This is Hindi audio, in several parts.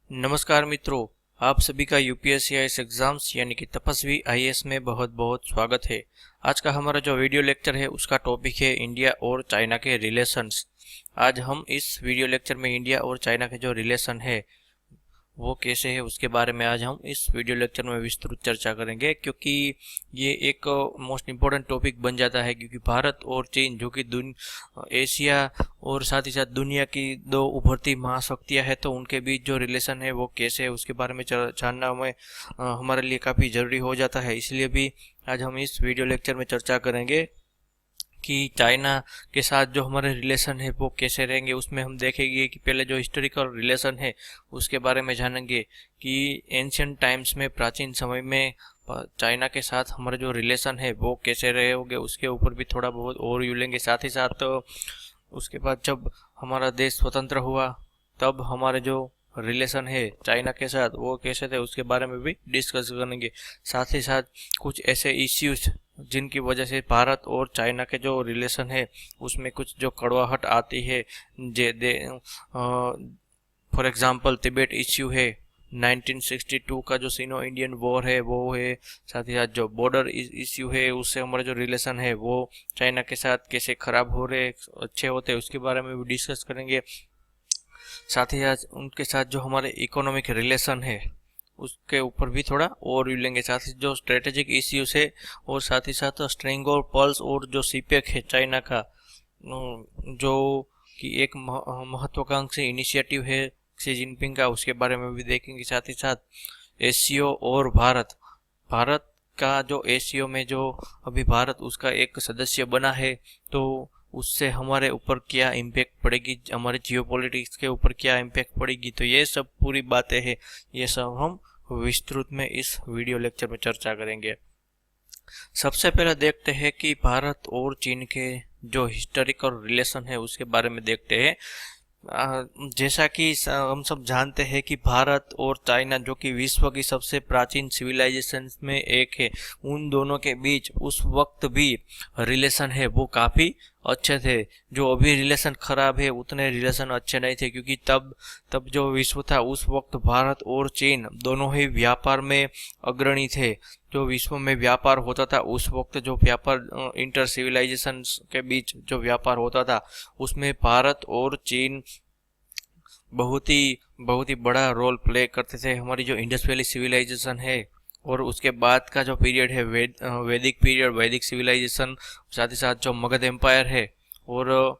नमस्कार मित्रों, आप सभी का यूपीएससी आईएएस एग्जाम्स यानी कि तपस्वी आईएएस में बहुत बहुत स्वागत है। आज का हमारा जो वीडियो लेक्चर है उसका टॉपिक है इंडिया और चाइना के रिलेशंस। आज हम इस वीडियो लेक्चर में इंडिया और चाइना के जो रिलेशन है वो कैसे है उसके बारे में आज हम इस वीडियो लेक्चर में विस्तृत चर्चा करेंगे, क्योंकि ये एक मोस्ट इम्पोर्टेंट टॉपिक बन जाता है। क्योंकि भारत और चीन जो कि एशिया और साथ ही साथ दुनिया की दो उभरती महाशक्तियां हैं, तो उनके बीच जो रिलेशन है वो कैसे है उसके बारे में जानना हमें हमारे लिए काफ़ी ज़रूरी हो जाता है। इसलिए भी आज हम इस वीडियो लेक्चर में चर्चा करेंगे कि चाइना के साथ जो हमारे रिलेशन है वो कैसे रहेंगे। उसमें हम देखेंगे कि पहले जो हिस्टोरिकल रिलेशन है उसके बारे में जानेंगे कि एंशियंट टाइम्स में, प्राचीन समय में चाइना के साथ हमारे जो रिलेशन है वो कैसे रहे होंगे, उसके ऊपर भी थोड़ा बहुत और लेंगे। साथ ही साथ उसके बाद जब हमारा देश स्वतंत्र हुआ तब हमारे जो रिलेशन है चाइना के साथ वो कैसे थे उसके बारे में भी डिस्कस करेंगे। साथ ही साथ कुछ ऐसे इश्यूज जिनकी वजह से भारत और चाइना के जो रिलेशन है उसमें कुछ जो कड़वाहट आती है, फॉर एग्जांपल तिब्बत इश्यू है, 1962 का जो सिनो इंडियन वॉर है वो है। साथ ही साथ जो बॉर्डर इश्यू है उससे हमारे जो रिलेशन है वो चाइना के साथ कैसे खराब हो रहे, अच्छे होते हैं उसके बारे में भी डिस्कस करेंगे। साथ ही साथ उनके साथ जो हमारे इकोनॉमिक रिलेशन है उसके ऊपर भी थोड़ा और लेंगे। साथ ही जो स्ट्रेटेजिक इश्यूज है और साथ ही साथ स्ट्रिंग और पल्स और जो सीपेक है चाइना का, जो कि एक महत्वाकांक्षी इनिशिएटिव है शी जिनपिंग का, उसके बारे में भी देखेंगे। साथ ही साथ एससीओ और भारत भारत का जो एससीओ में जो अभी भारत उसका एक सदस्य बना है, तो उससे हमारे ऊपर क्या इम्पैक्ट पड़ेगी, हमारे जियोपॉलिटिक्स के ऊपर क्या इम्पैक्ट पड़ेगी। तो ये सब पूरी बातें हैं, ये सब हम विस्तृत में इस वीडियो लेक्चर में चर्चा करेंगे। सबसे पहले देखते हैं कि भारत और चीन के जो हिस्टोरिकल रिलेशन है उसके बारे में देखते हैं। जैसा कि हम सब जानते हैं कि भारत और चाइना जो कि विश्व की सबसे प्राचीन सिविलाइजेशन में एक है, उन दोनों के बीच उस वक्त भी रिलेशन है वो काफ़ी अच्छे थे। जो अभी रिलेशन खराब है उतने रिलेशन अच्छे नहीं थे, क्योंकि तब जो विश्व था उस वक्त भारत और चीन दोनों ही व्यापार में अग्रणी थे। जो विश्व में व्यापार होता था उस वक्त, जो व्यापार इंटर सिविलाइजेशन के बीच जो व्यापार होता था उसमें भारत और चीन बहुत ही बड़ा रोल प्ले करते थे। हमारी जो इंडस वैली सिविलाइजेशन है और उसके बाद का जो पीरियड है वैदिक पीरियड, वैदिक सिविलाइजेशन, साथ ही साथ जो मगध एम्पायर है और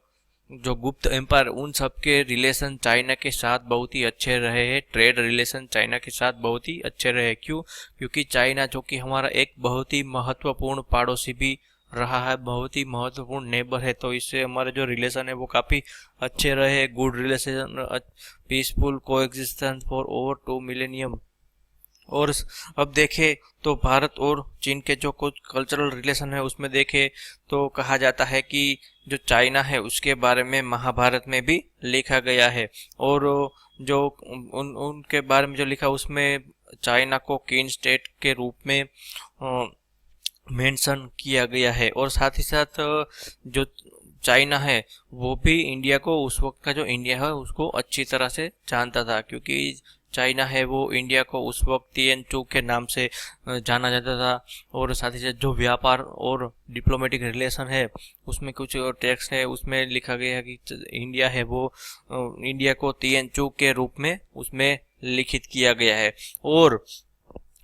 जो गुप्त एम्पायर, उन सब के रिलेशन चाइना के साथ बहुत ही अच्छे रहे हैं। ट्रेड रिलेशन चाइना के साथ बहुत ही अच्छे रहे। क्योंकि चाइना जो कि हमारा एक बहुत ही महत्वपूर्ण पड़ोसी भी रहा है, बहुत ही महत्वपूर्ण नेबर है, तो इससे हमारे जो रिलेशन है वो काफ़ी अच्छे रहे। Good relation, peaceful coexistence for over 2 millennium. और अब देखें तो भारत और चीन के जो कुछ कल्चरल रिलेशन है उसमें देखें तो कहा जाता है कि जो चाइना है उसके बारे में महाभारत में भी लिखा गया है, और जो उनके बारे में जो लिखा उसमें चाइना को किंग स्टेट के रूप में मेंशन किया गया है। और साथ ही साथ जो चाइना है वो भी इंडिया को, उस वक्त का जो इंडिया है उसको अच्छी तरह से जानता था, क्योंकि चाइना है वो इंडिया को उस वक्त तिएनचू के नाम से जाना जाता था। और साथ ही साथ जो व्यापार और डिप्लोमेटिक रिलेशन है उसमें कुछ टेक्स्ट है उसमें लिखा गया है कि इंडिया है वो इंडिया को तिएनचू के रूप में उसमें लिखित किया गया है। और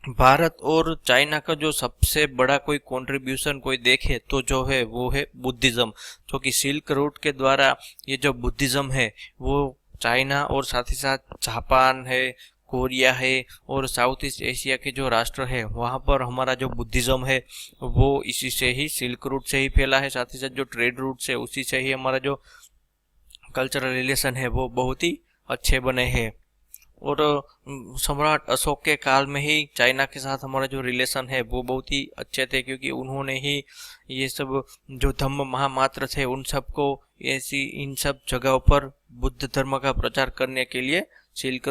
भारत और चाइना का जो सबसे बड़ा कोई कंट्रीब्यूशन कोई देखे तो जो है वो है बुद्धिज्म, जो कि सिल्क रूट के द्वारा ये जो बुद्धिज्म है वो चाइना और साथ ही साथ जापान है, कोरिया है और साउथ ईस्ट एशिया के जो राष्ट्र है वहाँ पर हमारा जो बुद्धिज्म है वो इसी से ही, सिल्क रूट से ही फैला है। साथ ही साथ जो ट्रेड रूट से उसी से ही हमारा जो कल्चरल रिलेशन है वो बहुत ही अच्छे बने हैं। और सम्राट अशोक के काल में ही चाइना के साथ हमारा जो रिलेशन है वो बहुत ही अच्छे थे, क्योंकि उन्होंने ही ये सब जो धम्म महामात्र थे उन सबको ऐसी इन सब जगहों पर बुद्ध धर्म का प्रचार करने के लिए सिल्क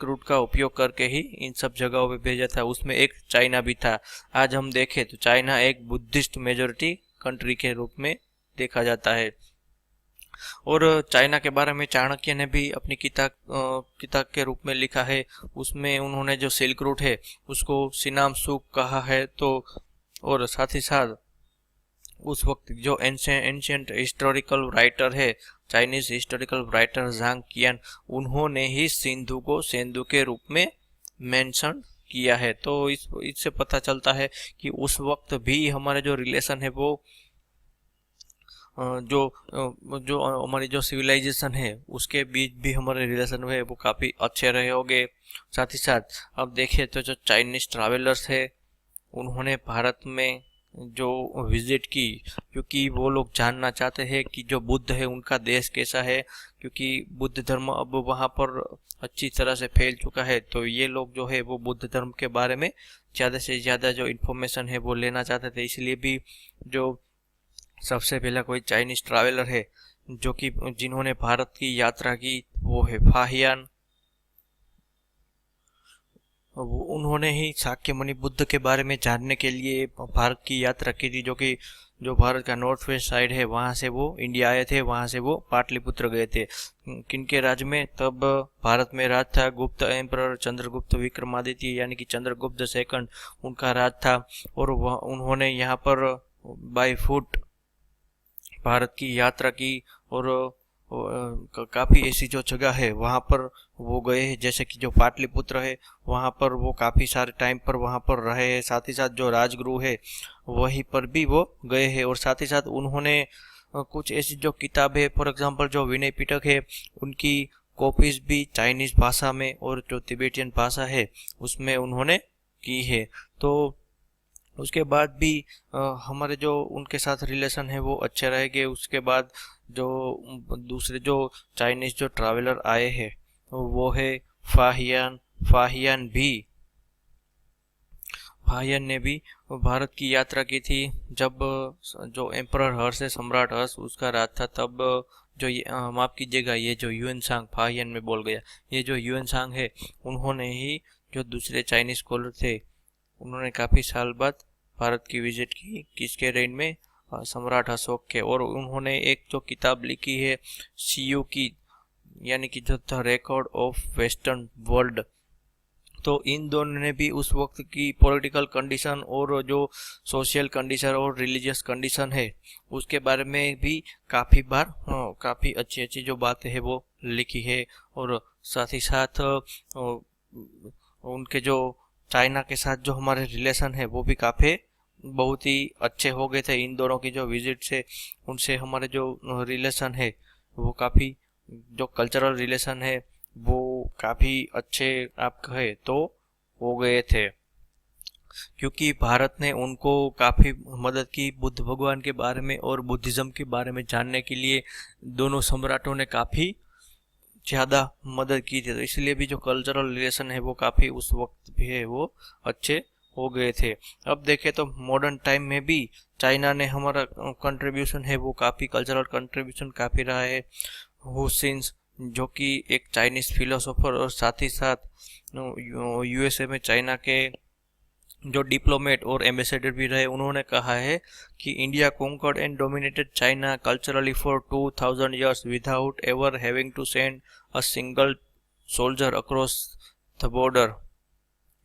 रूट का उपयोग करके ही इन सब जगहों पे भेजा था। उसमें एक चाइना भी था। आज हम देखें तो चाइना एक बुद्धिस्ट मेजोरिटी कंट्री के रूप में देखा जाता है। और चाइना के बारे में चाणक्य ने भी अपनी किताब के रूप में लिखा है। उसमें उन्होंने जो सिल्क रूट है उसको सिनाम सुक कहा है। तो और साथ ही साथ उस वक्त जो एंशियंट हिस्टोरिकल राइटर है, चाइनीज हिस्टोरिकल राइटर झांग कियान, उन्होंने ही सिंधु को सेंधु के रूप में मेंशन किया है। तो इससे पता चलता है कि उस वक्त भी हमारे जो रिलेशन है वो जो हमारी जो सिविलाइजेशन है उसके बीच भी हमारे रिलेशन है वो काफ़ी अच्छे रहे होंगे। साथ ही साथ अब देखें तो जो चाइनीज ट्रैवलर्स है उन्होंने भारत में जो विजिट की, क्योंकि वो लोग जानना चाहते हैं कि जो बुद्ध है उनका देश कैसा है, क्योंकि बुद्ध धर्म अब वहाँ पर अच्छी तरह से फैल चुका है। तो ये लोग जो है वो बुद्ध धर्म के बारे में ज़्यादा से ज़्यादा जो इन्फॉर्मेशन है वो लेना चाहते थे। इसलिए भी जो सबसे पहला कोई चाइनीज ट्रैवलर है जो कि जिन्होंने भारत की यात्रा की वो है फाहियान। उन्होंने ही शाक्यमुनि बुद्ध के बारे में जानने के लिए भारत की यात्रा की थी, जो भारत का नॉर्थ वेस्ट साइड है वहाँ से वो इंडिया आए थे, वहाँ से वो पाटलिपुत्र गए थे। किनके राज में? तब भारत में राज था गुप्त एम्परर चंद्रगुप्त विक्रमादित्य यानी कि चंद्रगुप्त सेकंड, उनका राज था। और उन्होंने यहाँ पर बाय फुट भारत की यात्रा की और काफ़ी ऐसी जो जगह है वहाँ पर वो गए हैं, जैसे कि जो पाटलिपुत्र है वहाँ पर वो काफ़ी सारे टाइम पर वहाँ पर रहे हैं। साथ ही साथ जो राजगृह है वहीं पर भी वो गए हैं। और साथ ही साथ उन्होंने कुछ ऐसी जो किताबें, फॉर एग्जांपल जो विनय पिटक है उनकी कॉपीज भी चाइनीज भाषा में और जो तिबेटियन भाषा है उसमें उन्होंने की है। तो उसके बाद भी हमारे जो उनके साथ रिलेशन है वो अच्छे रहेंगे। उसके बाद जो दूसरे जो चाइनीज जो ट्रैवलर आए हैं वो है फाहियान। फाहियान भी फाहियान ने भी भारत की यात्रा की थी जब जो एम्परर हर्ष है, सम्राट हर्ष, उसका राज था। तब जो माफ कीजिएगा, ये जो ह्यूएन सांग, फाहियान में बोल गया, ये जो ह्यूएन सांग है उन्होंने ही जो दूसरे चाइनीज स्कॉलर थे उन्होंने काफ़ी साल बाद भारत की विजिट की, किसके रेन में? सम्राट अशोक के। और उन्होंने एक जो किताब लिखी है सीयू की, यानी कि जो the record of western world. तो इन दोनों ने भी उस वक्त की पॉलिटिकल कंडीशन और जो सोशल कंडीशन और रिलीजियस कंडीशन है उसके बारे में भी काफ़ी बार काफ़ी अच्छी अच्छी जो बातें हैं वो लिखी है। और साथ ही साथ उनके जो चाइना के साथ जो हमारे रिलेशन है वो भी काफ़ी बहुत ही अच्छे हो गए थे। इन दोनों की जो विजिट से उनसे हमारे जो रिलेशन है वो काफ़ी, जो कल्चरल रिलेशन है वो काफ़ी अच्छे आप कहे तो हो गए थे, क्योंकि भारत ने उनको काफ़ी मदद की बुद्ध भगवान के बारे में और बुद्धिज़्म के बारे में जानने के लिए। दोनों सम्राटों ने काफ़ी ज़्यादा मदद की थी। तो इसलिए भी जो कल्चरल रिलेशन है वो काफ़ी उस वक्त भी है वो अच्छे हो गए थे। अब देखें तो मॉडर्न टाइम में भी चाइना ने हमारा कंट्रीब्यूशन है वो काफ़ी, कल्चरल कंट्रीब्यूशन काफ़ी रहा है। हु सिंस जो कि एक चाइनीज़ फिलोसोफर और साथ ही साथ यूएसए में चाइना के जो डिप्लोमेट और एम्बेसडर भी रहे, उन्होंने कहा है कि India conquered and dominated China culturally for 2000 years without ever having to send a single soldier across the border.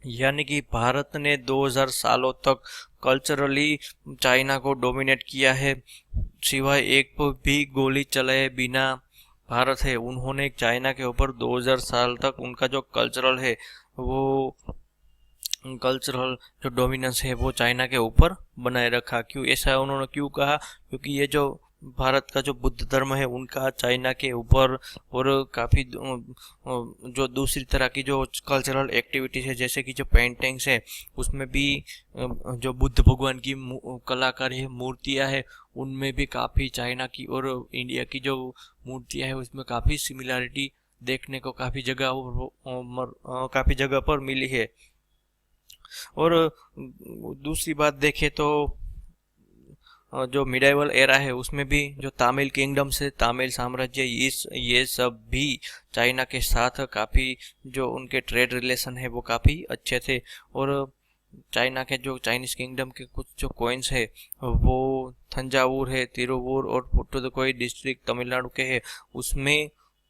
यानी कि भारत ने 2000 सालों तक कल्चरली चाइना को डोमिनेट किया है, सिवाय एक भी गोली चलाए बिना। भारत है उन्होंने चाइना के ऊपर 2000 साल तक उनका जो कल्चरल है वो कल्चरल जो डोमिनेंस है वो चाइना के ऊपर बनाए रखा। क्यों ऐसा उन्होंने क्यों कहा? क्योंकि ये जो भारत का जो बुद्ध धर्म है उनका चाइना के ऊपर और काफ़ी जो दूसरी तरह की जो कल्चरल एक्टिविटीज है, जैसे कि जो पेंटिंग्स है उसमें भी जो बुद्ध भगवान की कलाकारी है, मूर्तियाँ है, उनमें भी काफ़ी चाइना की और इंडिया की जो मूर्तियाँ है उसमें काफ़ी सिमिलैरिटी देखने को काफ़ी जगह पर मिली है। और दूसरी बात देखें तो जो मिडाइवल एरा है उसमें भी जो तमिल किंगडम से तमिल साम्राज्य ये सब भी चाइना के साथ काफ़ी जो उनके ट्रेड रिलेशन है वो काफ़ी अच्छे थे। और चाइना के जो चाइनीज किंगडम के कुछ जो कॉइन्स है वो थंजावुर है, तिरुवुर और पुडुकोई डिस्ट्रिक्ट तमिलनाडु के है उसमें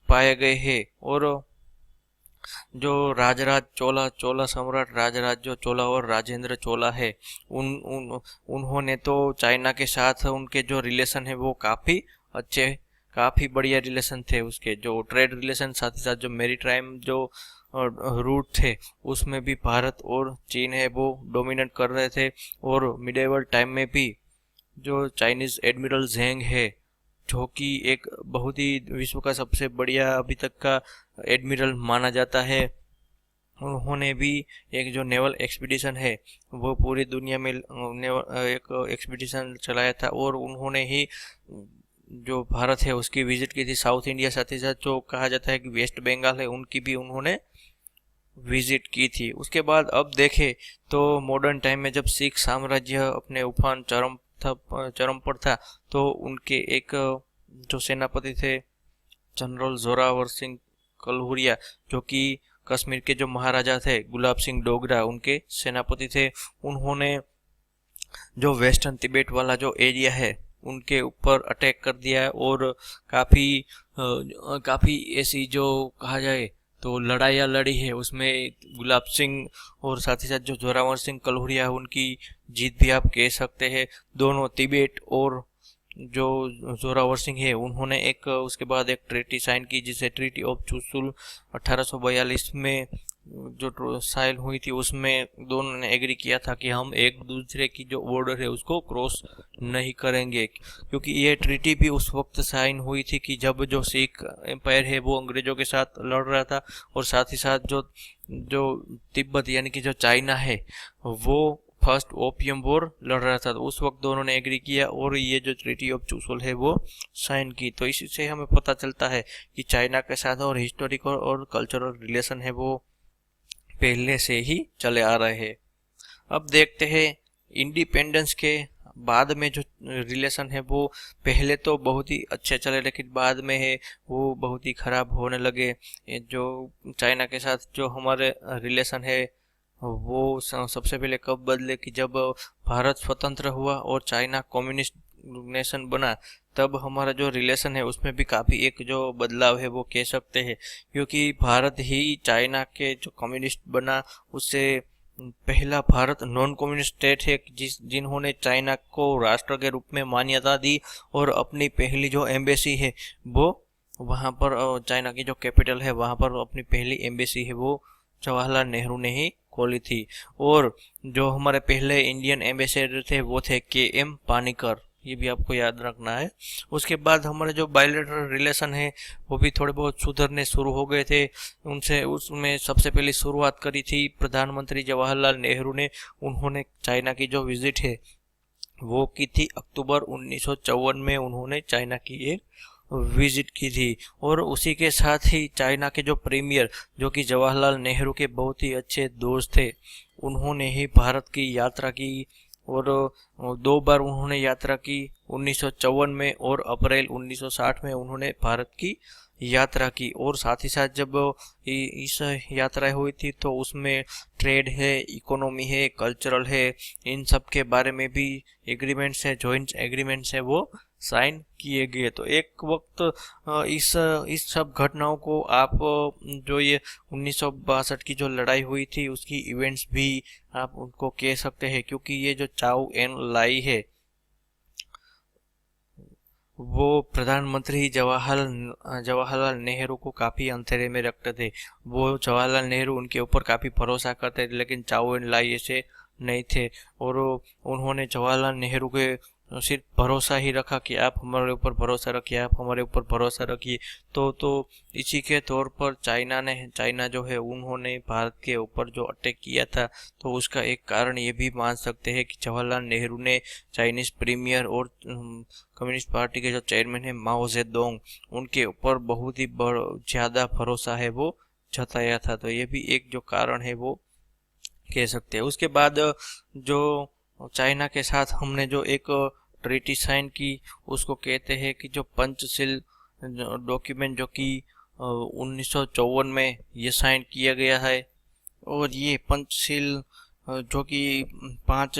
पाए गए हैं। और जो राजराज चोला चोला सम्राट राजराज जो चोला और राजेंद्र चोला है उन उन उन्होंने तो चाइना के साथ उनके जो रिलेशन है वो काफी अच्छे, काफी बढ़िया रिलेशन थे उसके, जो ट्रेड रिलेशन साथ ही साथ जो मेरीटाइम जो रूट थे उसमें भी भारत और चीन है वो डोमिनेट कर रहे थे। और मिडेवल टाइम में भी जो चाइनीज एडमिरल जेंग है जो कि एक बहुत ही विश्व का सबसे बढ़िया अभी तक का एडमिरल माना जाता है, उन्होंने भी एक जो नेवल एक्सपीडिशन है वो पूरी दुनिया में एक एक्सपीडिशन चलाया था। और उन्होंने ही जो भारत है उसकी विजिट की थी, साउथ इंडिया साथ ही साथ जो कहा जाता है कि वेस्ट बंगाल है उनकी भी उन्होंने विजिट की थी। उसके बाद अब देखें तो मॉडर्न टाइम में जब सिख साम्राज्य अपने उफान चरम पर था तो उनके एक जो सेनापति थे जनरल जोरावर सिंह कलहुरिया जो कि कश्मीर के जो महाराजा थे गुलाब सिंह डोगरा उनके सेनापति थे, उन्होंने जो वेस्टर्न तिब्बत वाला जो एरिया है उनके ऊपर अटैक कर दिया है। और काफी ऐसी जो कहा जाए तो लड़ाइयाँ लड़ी है उसमें गुलाब सिंह और साथ ही साथ जो जोरावर सिंह कलहुरिया है उनकी जीत भी आप कह सकते हैं। दोनों तिब्बत और जो जोरावर सिंह है उन्होंने एक उसके बाद एक ट्रीटी साइन की जिसे ट्रीटी ऑफ चुशुल 1842 में जो साइन हुई थी उसमें दोनों ने एग्री किया था कि हम एक दूसरे की जो बॉर्डर है उसको क्रॉस नहीं करेंगे, क्योंकि ये ट्रीटी भी उस वक्त साइन हुई थी कि जब जो सिख एम्पायर है वो अंग्रेजों के साथ लड़ रहा था और साथ ही साथ जो जो तिब्बत यानी कि जो चाइना है वो फर्स्ट ओपियम वॉर लड़ रहा था। तो उस वक्त दोनों ने एग्री किया और ये जो ट्रीटी ऑफ चुशुल है वो साइन की। तो इससे हमें पता चलता है कि चाइना के साथ और हिस्टोरिकल और कल्चरल रिलेशन है वो पहले से ही चले आ रहे हैं। अब देखते हैं इंडिपेंडेंस के बाद में जो रिलेशन है वो पहले तो बहुत ही अच्छे चले लेकिन बाद में है वो बहुत ही खराब होने लगे। जो चाइना के साथ जो हमारे रिलेशन है वो सबसे पहले कब बदले कि जब भारत स्वतंत्र हुआ और चाइना कम्युनिस्ट नेशन बना, तब हमारा जो रिलेशन है उसमें भी काफ़ी एक जो बदलाव है वो कह सकते हैं, क्योंकि भारत ही चाइना के जो कम्युनिस्ट बना उससे पहला भारत नॉन कम्युनिस्ट स्टेट है जिन्होंने चाइना को राष्ट्र के रूप में मान्यता दी और अपनी पहली जो एम्बेसी है वो वहाँ पर चाइना की जो कैपिटल है वहाँ पर अपनी पहली एम्बेसी है वो जवाहरलाल नेहरू ने ही खोली थी। और जो हमारे पहले इंडियन एम्बेसडर थे वो थे के.एम. पानिकर, ये भी आपको याद रखना है। उसके बाद हमारे जो बायलैटरल रिलेशन है वो भी थोड़े बहुत सुधरने शुरू हो गए थे उनसे। उसमें सबसे पहले शुरुआत करी थी प्रधानमंत्री जवाहरलाल नेहरू ने, उन्होंने चाइना की जो विजिट है वो की थी अक्टूबर 1954 में उन्होंने चाइना की एक विजिट की थी। और उसी के साथ ही चाइना के जो प्रीमियर जो कि जवाहरलाल नेहरू के बहुत ही अच्छे दोस्त थे उन्होंने ही भारत की यात्रा की और 2 बार उन्होंने यात्रा की 1954 में और अप्रैल 1960 में उन्होंने भारत की यात्रा की। और साथ ही साथ जब इस यात्रा हुई थी तो उसमें ट्रेड है, इकोनॉमी है, कल्चरल है, इन सब के बारे में भी एग्रीमेंट्स है, जॉइंट एग्रीमेंट्स है वो साइन किए गए। तो एक वक्त इस सब घटनाओं को आप जो ये 1962 की जो लड़ाई हुई थी उसकी इवेंट्स भी आप उनको कह सकते हैं, क्योंकि ये जो चाउ एन लाई है वो प्रधानमंत्री जवाहरलाल नेहरू को काफ़ी अंधेरे में रखते थे। वो जवाहरलाल नेहरू उनके ऊपर काफ़ी भरोसा करते थे लेकिन चाउ एन लाई ऐसे नहीं थे और उन्होंने जवाहरलाल नेहरू के सिर्फ भरोसा ही रखा कि आप हमारे ऊपर भरोसा रखिए, आप हमारे ऊपर भरोसा रखिए। तो इसी के तौर पर चाइना जो है उन्होंने भारत के ऊपर जो अटैक किया था तो उसका एक कारण ये भी मान सकते हैं कि जवाहरलाल नेहरू ने चाइनीज प्रीमियर और कम्युनिस्ट पार्टी के जो चेयरमैन है माओ जेडोंग उनके ऊपर बहुत ही ज़्यादा भरोसा है वो जताया था। तो ये भी एक जो कारण है वो कह सकते हैं। उसके बाद जो चाइना के साथ हमने जो एक ट्रीटी साइन की उसको कहते हैं कि जो पंचशील डॉक्यूमेंट जो कि 1954 में ये साइन किया गया है। और ये पंचशील जो कि 5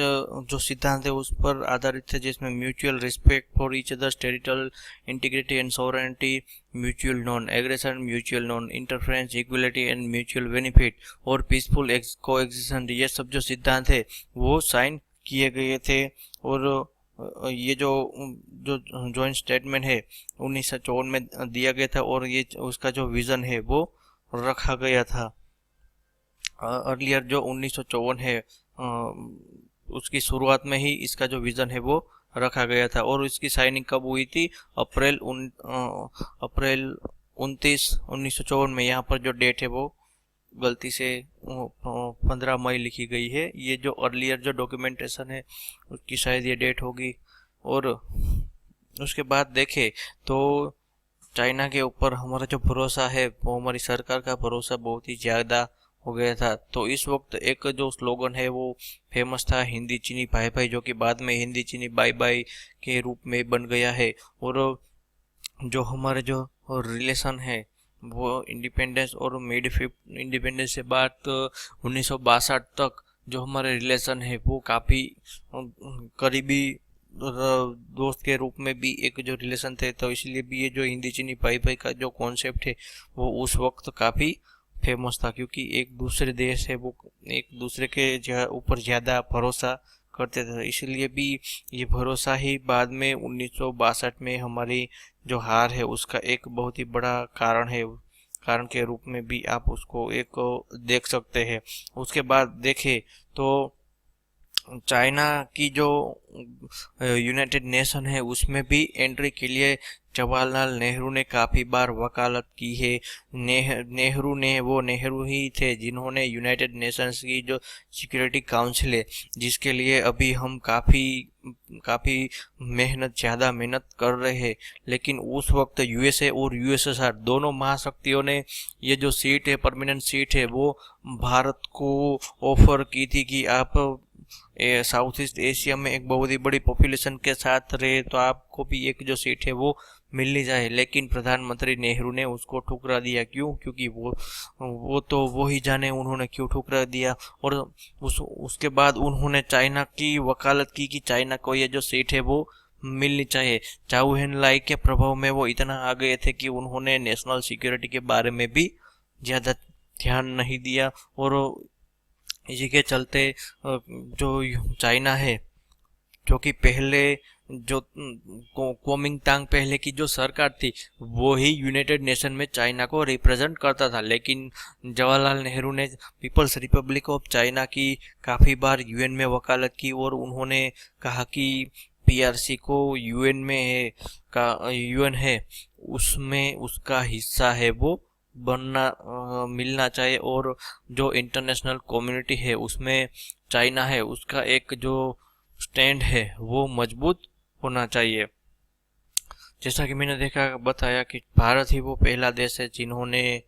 जो सिद्धांत है उस पर आधारित है, जिसमें mutual respect for each others territorial integrity and sovereignty, mutual non aggression, mutual non interference, equality and mutual benefit और पीसफुल कोएग्जिस्टेंस, ये सब जो सिद्धांत है वो साइन किए गए थे। और ये जो जो जॉइंट स्टेटमेंट है 1954 में दिया गया था, और ये उसका जो विजन है वो रखा गया था। अर्लियर जो 1954 है उसकी शुरुआत में ही इसका जो विजन है वो रखा गया था। और इसकी साइनिंग कब हुई थी? अप्रैल 29 1954 में। यहाँ पर जो डेट है वो गलती से 15 मई लिखी गई है। ये जो अर्लियर जो डॉक्यूमेंटेशन है उसकी शायद ये डेट होगी। और उसके बाद देखे तो चाइना के ऊपर हमारा जो भरोसा है वो, हमारी सरकार का भरोसा बहुत ही ज़्यादा हो गया था। तो इस वक्त एक जो स्लोगन है वो फेमस था, हिंदी चीनी भाई भाई, जो कि बाद में हिंदी चीनी बाई बाई के रूप में बन गया है। और जो हमारे जो रिलेशन है वो इंडिपेंडेंस और मिड फिफ्थ इंडिपेंडेंस से बाद 1962 तक जो हमारे रिलेशन है वो काफ़ी करीबी दोस्त के रूप में भी एक जो रिलेशन थे। तो इसलिए भी ये जो हिंदी चीनी भाई भाई का जो कॉन्सेप्ट है वो उस वक्त काफ़ी फेमस था, क्योंकि एक दूसरे देश है वो एक दूसरे के ऊपर ज़्यादा भरोसा करते थे। इसलिए भी ये भरोसा ही बाद में 1962 में हमारी जो हार है उसका एक बहुत ही बड़ा कारण है, कारण के रूप में भी आप उसको एक देख सकते हैं। उसके बाद देखें तो चाइना की जो यूनाइटेड नेशन है उसमें भी एंट्री के लिए जवाहरलाल नेहरू ने काफ़ी बार वकालत की है। नेहरू ही थे जिन्होंने यूनाइटेड नेशंस की जो सिक्योरिटी काउंसिल है, जिसके लिए अभी हम काफ़ी ज़्यादा मेहनत कर रहे हैं। लेकिन उस वक्त यूएसए और यूएसएसआर दोनों महाशक्तियों ने ये जो सीट है, परमानेंट सीट है, वो भारत को ऑफर की थी कि आप साउथ ईस्ट एशिया में एक बहुत ही बड़ी पॉपुलेशन के साथ रहे तो आपको भी एक जो सीट है वो मिलनी चाहिए। लेकिन प्रधानमंत्री नेहरू ने उसको ठुकरा दिया। क्यों? क्योंकि वो ही जाने उन्होंने क्यों ठुकरा दिया। और उसके बाद उन्होंने चाइना की वकालत की कि चाइना को ये जो सीट है वो मिलनी चाहिए। चाउ एन लाई के प्रभाव में वो इतना आ गए थे कि उन्होंने नेशनल सिक्योरिटी के बारे में भी ज़्यादा ध्यान नहीं दिया। और इसी के चलते जो चाइना है, जो कि पहले जो कुओमिंगतांग पहले की जो सरकार थी वो ही यूनाइटेड नेशन में चाइना को रिप्रेजेंट करता था। लेकिन जवाहरलाल नेहरू ने पीपल्स रिपब्लिक ऑफ चाइना की काफ़ी बार यूएन में वकालत की और उन्होंने कहा कि पीआरसी को यूएन है उसमें उसका हिस्सा है वो मिलना चाहिए। और जो इंटरनेशनल कम्युनिटी है उसमें चाइना है उसका एक जो स्टैंड है वो मजबूत होना चाहिए। जैसा कि मैंने बताया कि भारत ही वो पहला देश है जिन्होंने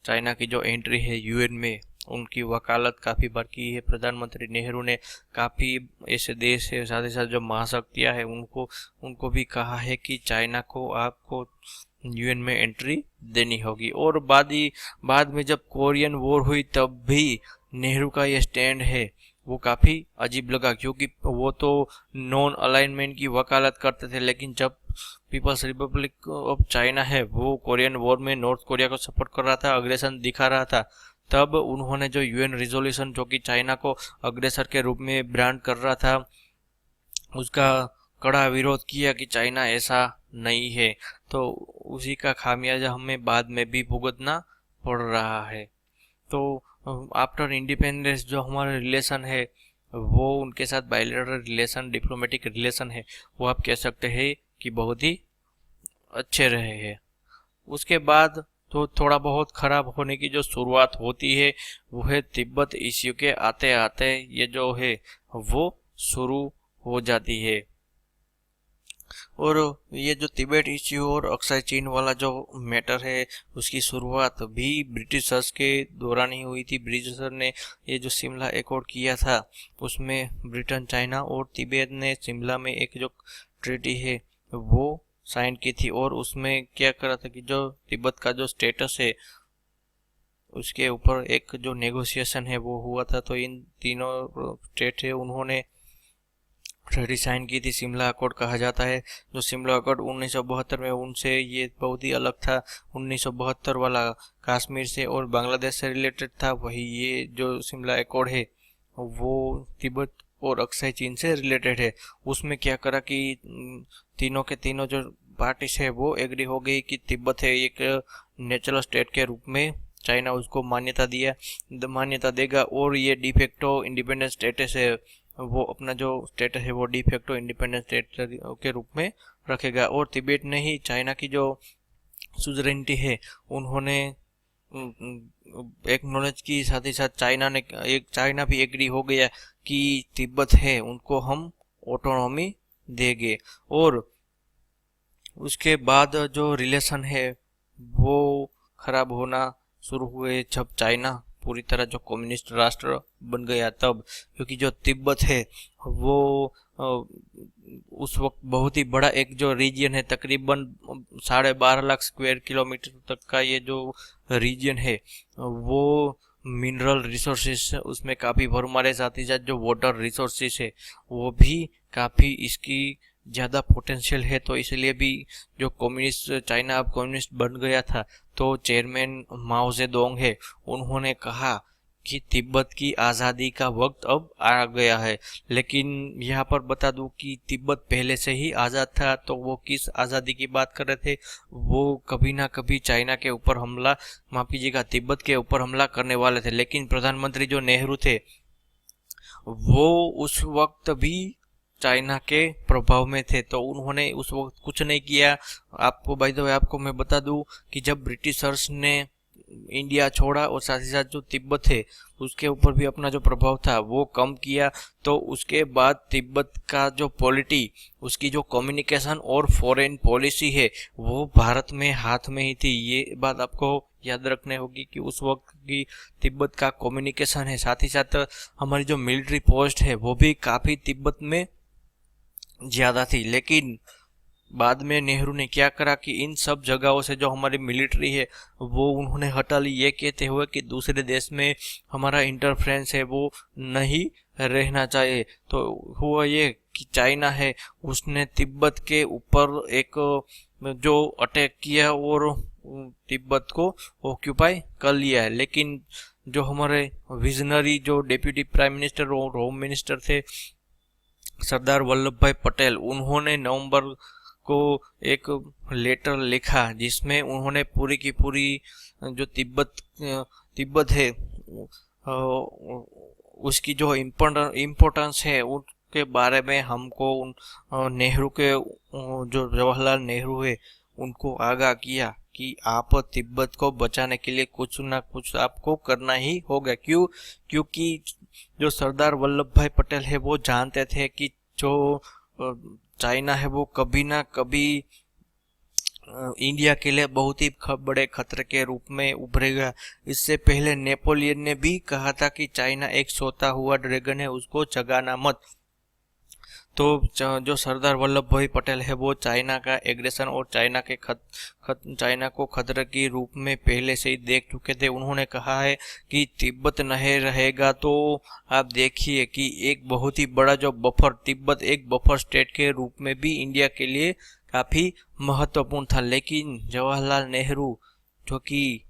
चाइना की जो एंट्री है यूएन में उनकी वकालत काफ़ी बार की है। प्रधानमंत्री नेहरू ने काफ़ी ऐसे देश है, साथ ही साथ जो महाशक्तियाँ हैं उनको भी कहा है कि चाइना को आपको यूएन में एंट्री देनी होगी। और बाद में जब कोरियन वॉर हुई तब भी नेहरू का ये स्टैंड है वो काफ़ी अजीब लगा, क्योंकि वो तो नॉन अलाइनमेंट की वकालत करते थे। लेकिन जब पीपल्स रिपब्लिक ऑफ चाइना है वो कोरियन वॉर में नॉर्थ कोरिया को सपोर्ट कर रहा था, अग्रेशन दिखा रहा था, तब उन्होंने जो यूएन रिजोल्यूशन जो कि चाइना को अग्रेसर के रूप में ब्रांड कर रहा था उसका कड़ा विरोध किया कि चाइना ऐसा नहीं है। तो उसी का खामियाजा हमें बाद में भी भुगतना पड़ रहा है। तो आफ्टर इंडिपेंडेंस जो हमारे रिलेशन है वो उनके साथ बायलैटरल रिलेशन, डिप्लोमेटिक रिलेशन है, वो आप कह सकते हैं कि बहुत ही अच्छे रहे हैं। उसके बाद तो थोड़ा बहुत खराब होने की जो शुरुआत होती है वो है तिब्बत इश्यू के आते आते ये जो है वो शुरू हो जाती है। और ये जो तिब्बत इश्यू और अक्साई चीन वाला जो मैटर है उसकी शुरुआत भी ब्रिटिशर्स के दौरान ही हुई थी। ब्रिटिशर ने ये जो शिमला एकॉर्ड किया था उसमें ब्रिटेन, चाइना और तिब्बत ने शिमला में एक जो ट्रीटी है वो साइन की थी। और उसमें क्या करा था कि जो तिब्बत का जो स्टेटस है उसके ऊपर एक जो नेगोशिएशन है वो हुआ था। तो इन तीनों स्टेट है उन्होंने ट्रेडी साइन की थी, शिमला अकॉर्ड कहा जाता है। जो शिमला अकॉर्ड 1972 में, उनसे ये बहुत ही अलग था। 1972 वाला कश्मीर से और बांग्लादेश से रिलेटेड था, वही ये जो शिमला अकॉर्ड है वो तिब्बत और अक्साई चीन से रिलेटेड है। उसमें क्या करा कि तीनों के तीनों जो पार्टीज है वो एग्री हो गई कि तिब्बत है एक नेचुरल स्टेट के रूप में चाइना उसको मान्यता देगा, और ये डिफेक्टो इंडिपेंडेंट स्टेटस है, वो अपना जो स्टेटस है वो डिफेक्टो इंडिपेंडेंट स्टेट के रूप में रखेगा। और तिब्बत ने ही चाइना की जो सुजरेनिटी है उन्होंने एक्नॉलेज की, साथ ही साथ चाइना भी एग्री हो गया कि तिब्बत है उनको हम ऑटोनॉमी देंगे। और उसके बाद जो रिलेशन है वो खराब होना शुरू हुए जब चाइना पूरी तरह जो कम्युनिस्ट राष्ट्र बन गया तब, क्योंकि जो तिब्बत है वो उस वक्त बहुत ही बड़ा एक जो रीजन है, तकरीबन 12.5 लाख स्क्वायर किलोमीटर तक का ये जो रीजन है वो मिनरल रिसोर्सेस उसमें काफ़ी भरमार है। साथ ही साथ जो वाटर रिसोर्सेस है वो भी काफ़ी इसकी ज़्यादा पोटेंशियल है। तो इसलिए भी जो चाइना अब कम्युनिस्ट बन गया था, तो चेयरमैन माओ जेडोंग है उन्होंने कहा कि तिब्बत की आज़ादी का वक्त अब आ गया है। लेकिन यहाँ पर बता दूं कि तिब्बत पहले से ही आज़ाद था, तो वो किस आज़ादी की बात कर रहे थे, वो कभी ना कभी चाइना के ऊपर हमला, माफ कीजिएगा, तिब्बत के ऊपर हमला करने वाले थे। लेकिन प्रधानमंत्री जो नेहरू थे वो उस वक्त भी चाइना के प्रभाव में थे, तो उन्होंने उस वक्त कुछ नहीं किया। आपको बाय द वे आपको मैं बता दूं कि जब ब्रिटिशर्स ने इंडिया छोड़ा और साथ ही साथ जो तिब्बत है उसके ऊपर भी अपना जो प्रभाव था वो कम किया, तो उसके बाद तिब्बत का जो पॉलिटी, उसकी जो कम्युनिकेशन और फॉरेन पॉलिसी है वो भारत में हाथ में ही थी। ये बात आपको याद रखने होगी कि उस वक्त की तिब्बत का कम्युनिकेशन है, साथ ही साथ हमारी जो मिलिट्री पोस्ट है वो भी काफ़ी तिब्बत में ज़्यादा थी। लेकिन बाद में नेहरू ने क्या करा कि इन सब जगहों से जो हमारी मिलिट्री है वो उन्होंने हटा ली, ये कहते हुए कि दूसरे देश में हमारा इंटरफ्रेंस है वो नहीं रहना चाहिए। तो हुआ ये कि चाइना है उसने तिब्बत के ऊपर एक जो अटैक किया और तिब्बत को ऑक्यूपाई कर लिया है। लेकिन जो हमारे विजनरी जो डेप्यूटी प्राइम मिनिस्टर और होम मिनिस्टर थे सरदार वल्लभ भाई पटेल, उन्होंने नवंबर को एक लेटर लिखा जिसमें उन्होंने पूरी की पूरी जो तिब्बत है उसकी जो इम्पोर्टेंस है उसके बारे में हमको नेहरू के जो जवाहरलाल नेहरू है उनको आगाह किया कि आप तिब्बत को बचाने के लिए कुछ ना कुछ आपको करना ही होगा। क्योंकि जो सरदार वल्लभ भाई पटेल है वो जानते थे कि जो चाइना है वो कभी ना कभी इंडिया के लिए बहुत ही बड़े खतरे के रूप में उभरेगा। इससे पहले नेपोलियन ने भी कहा था कि चाइना एक सोता हुआ ड्रैगन है, उसको जगाना मत। तो जो सरदार वल्लभ भाई पटेल है वो चाइना का एग्रेशन और चाइना को खतरे के रूप में पहले से ही देख चुके थे। उन्होंने कहा है कि तिब्बत नहीं रहेगा तो आप देखिए कि एक बहुत ही बड़ा जो तिब्बत एक बफर स्टेट के रूप में भी इंडिया के लिए काफ़ी महत्वपूर्ण था। लेकिन जवाहरलाल नेहरू जो कि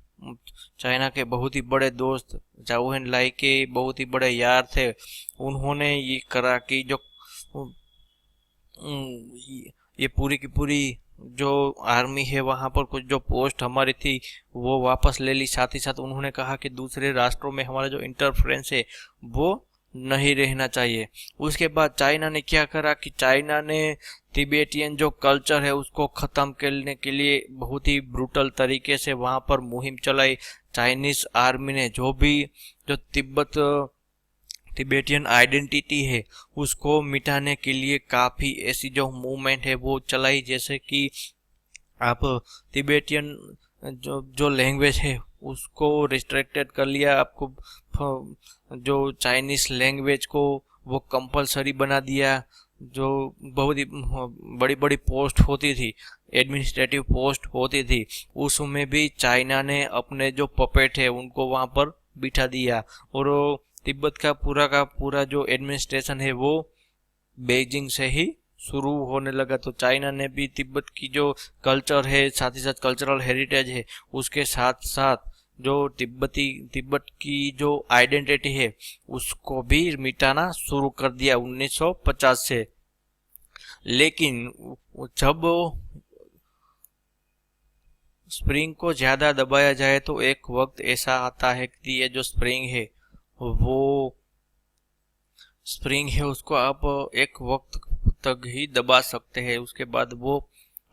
चाइना के बहुत ही बड़े दोस्त, जाओ एनलाई के बहुत ही बड़े यार थे, उन्होंने ये करा कि जो ये पूरी की पूरी जो आर्मी है वहाँ पर कुछ जो पोस्ट हमारी थी वो वापस ले ली। साथ ही साथ उन्होंने कहा कि दूसरे राष्ट्रों में हमारा जो इंटरफ्रेंस है वो नहीं रहना चाहिए। उसके बाद चाइना ने क्या करा कि चाइना ने तिब्बतियन जो कल्चर है उसको ख़त्म करने के लिए बहुत ही ब्रूटल तरीके से वहाँ पर मुहिम चलाई। चाइनीज़ आर्मी ने जो तिब्बतियन आइडेंटिटी है उसको मिटाने के लिए काफ़ी ऐसी जो मूवमेंट है वो चलाई, जैसे कि आप तिब्बतियन जो लैंग्वेज है उसको रिस्ट्रिक्टेड कर लिया, आपको जो चाइनीज़ लैंग्वेज को वो कंपलसरी बना दिया। जो बहुत ही बड़ी बड़ी पोस्ट होती थी, एडमिनिस्ट्रेटिव पोस्ट होती थी, उसमें भी चाइना ने अपने जो पपेट है उनको वहां पर बिठा दिया। और तिब्बत का पूरा जो एडमिनिस्ट्रेशन है वो बेजिंग से ही शुरू होने लगा। तो चाइना ने भी तिब्बत की जो कल्चर है, साथ ही साथ कल्चरल हेरिटेज है, उसके साथ साथ जो तिब्बत की जो आइडेंटिटी है उसको भी मिटाना शुरू कर दिया 1950 से। लेकिन जब स्प्रिंग को ज्यादा दबाया जाए तो एक वक्त ऐसा आता है कि ये जो वो स्प्रिंग है उसको आप एक वक्त तक ही दबा सकते हैं, उसके बाद वो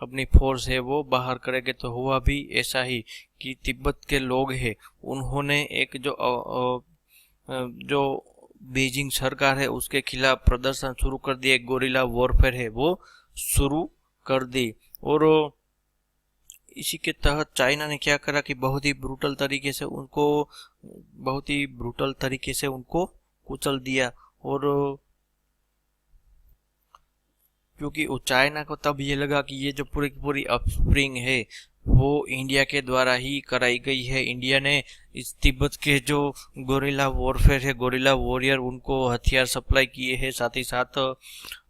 अपनी फोर्स है वो बाहर करेंगे। तो हुआ भी ऐसा ही कि तिब्बत के लोग हैं उन्होंने एक जो बीजिंग सरकार है उसके खिलाफ प्रदर्शन शुरू कर दिए, गोरिल्ला वॉरफेयर है वो शुरू कर दी। और इसी के तहत चाइना ने क्या करा कि बहुत ही ब्रूटल तरीके से उनको कुचल दिया। और क्योंकि चाइना को तब ये लगा कि ये जो पूरी की पूरी अपस्प्रिंग है वो इंडिया के द्वारा ही कराई गई है, इंडिया ने इस तिब्बत के जो गोरिल्ला वॉरफेयर है, गोरिल्ला वॉरियर, उनको हथियार सप्लाई किए हैं, साथ ही साथ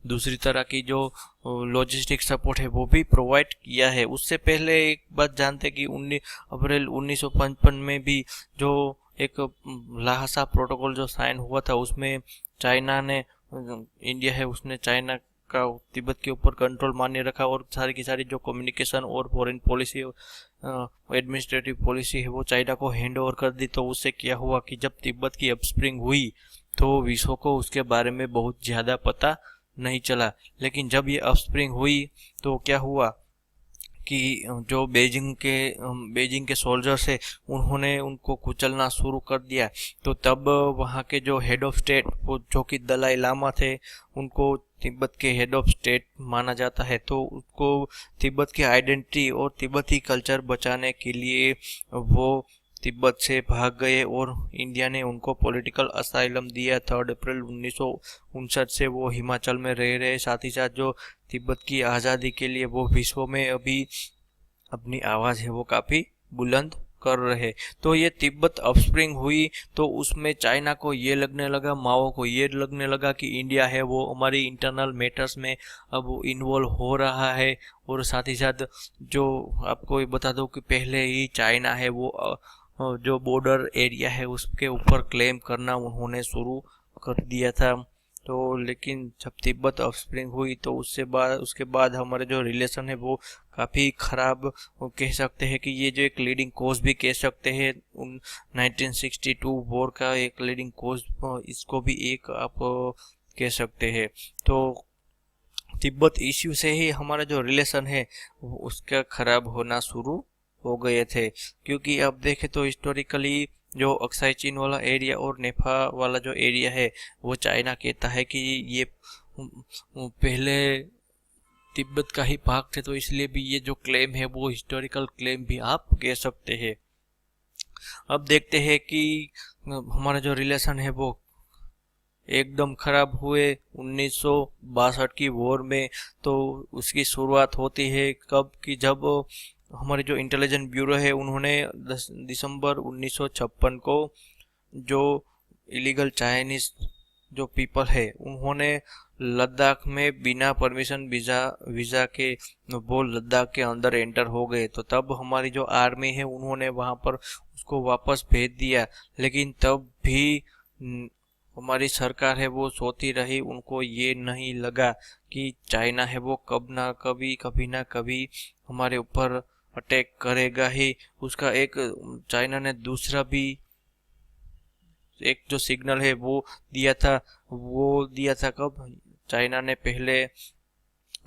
दूसरी तरह की जो लॉजिस्टिक सपोर्ट है वो भी प्रोवाइड किया है। उससे पहले एक बात जानते कि 19 अप्रैल 1955 में भी जो एक लाहसा प्रोटोकॉल जो साइन हुआ था उसमें चाइना ने इंडिया है उसने चाइना का तिब्बत के ऊपर कंट्रोल मान्य रखा और सारी की सारी जो कम्युनिकेशन और फॉरेन पॉलिसी एडमिनिस्ट्रेटिव पॉलिसी है वो चाइना को हैंड ओवर कर दी। तो उससे क्या हुआ कि जब तिब्बत की अपस्प्रिंग हुई तो विश्व को उसके बारे में बहुत ज़्यादा पता नहीं चला। लेकिन जब ये अपस्प्रिंग हुई तो क्या हुआ कि जो बेजिंग के सोल्जर्स है उन्होंने उनको कुचलना शुरू कर दिया। तो तब वहाँ के जो हेड ऑफ स्टेट वो जो कि दलाई लामा थे, उनको तिब्बत के हेड ऑफ स्टेट माना जाता है। तो उसको तिब्बत की आइडेंटिटी और तिब्बती कल्चर बचाने के लिए वो तिब्बत से भाग गए और इंडिया ने उनको पॉलिटिकल असाइलम दिया। 3 अप्रैल 1959 से वो हिमाचल में रह रहे। साथ ही साथ जो तिब्बत की आज़ादी के लिए वो विश्व में अभी अपनी आवाज़ है वो काफ़ी बुलंद कर रहे। तो ये तिब्बत अपस्प्रिंग हुई तो उसमें चाइना को ये लगने लगा, माओ को ये लगने लगा कि इंडिया है वो हमारी इंटरनल मैटर्स में अब इन्वॉल्व हो रहा है। और साथ ही साथ जो आपको ये बता दो कि पहले ही चाइना है वो जो बॉर्डर एरिया है उसके ऊपर क्लेम करना उन्होंने शुरू कर दिया था। तो लेकिन जब तिब्बत अपस्प्रिंग हुई तो उसके बाद हमारे जो रिलेशन है वो काफ़ी ख़राब कह सकते हैं कि ये जो एक लीडिंग कोज भी कह सकते हैं 1962 वॉर का एक लीडिंग कोज इसको भी एक आप कह सकते हैं। तो तिब्बत इश्यू से ही हमारा जो रिलेशन है उसका ख़राब होना शुरू हो गए थे। क्योंकि अब देखें तो हिस्टोरिकली जो अक्साई चीन वाला एरिया और नेपा वाला जो एरिया है वो चाइना कहता है कि ये पहले तिब्बत का ही भाग थे। तो इसलिए भी ये जो क्लेम है वो हिस्टोरिकल क्लेम भी आप कह सकते हैं। अब देखते हैं कि हमारा जो रिलेशन है वो एकदम खराब हुए 1962 की वॉर में। तो उसकी शुरुआत होती है कब कि जब हमारे जो इंटेलिजेंस ब्यूरो है उन्होंने 10 दिसंबर 1956 को जो इलीगल चाइनीज जो पीपल है उन्होंने लद्दाख में बिना परमिशन वीज़ा के वो लद्दाख के अंदर एंटर हो गए। तो तब हमारी जो आर्मी है उन्होंने वहाँ पर उसको वापस भेज दिया। लेकिन तब भी हमारी सरकार है वो सोती रही, उनको ये नहीं लगा कि चाइना है वो कभी ना कभी हमारे ऊपर अटैक करेगा ही। उसका एक चाइना ने दूसरा भी एक जो सिग्नल है वो दिया था कब चाइना ने पहले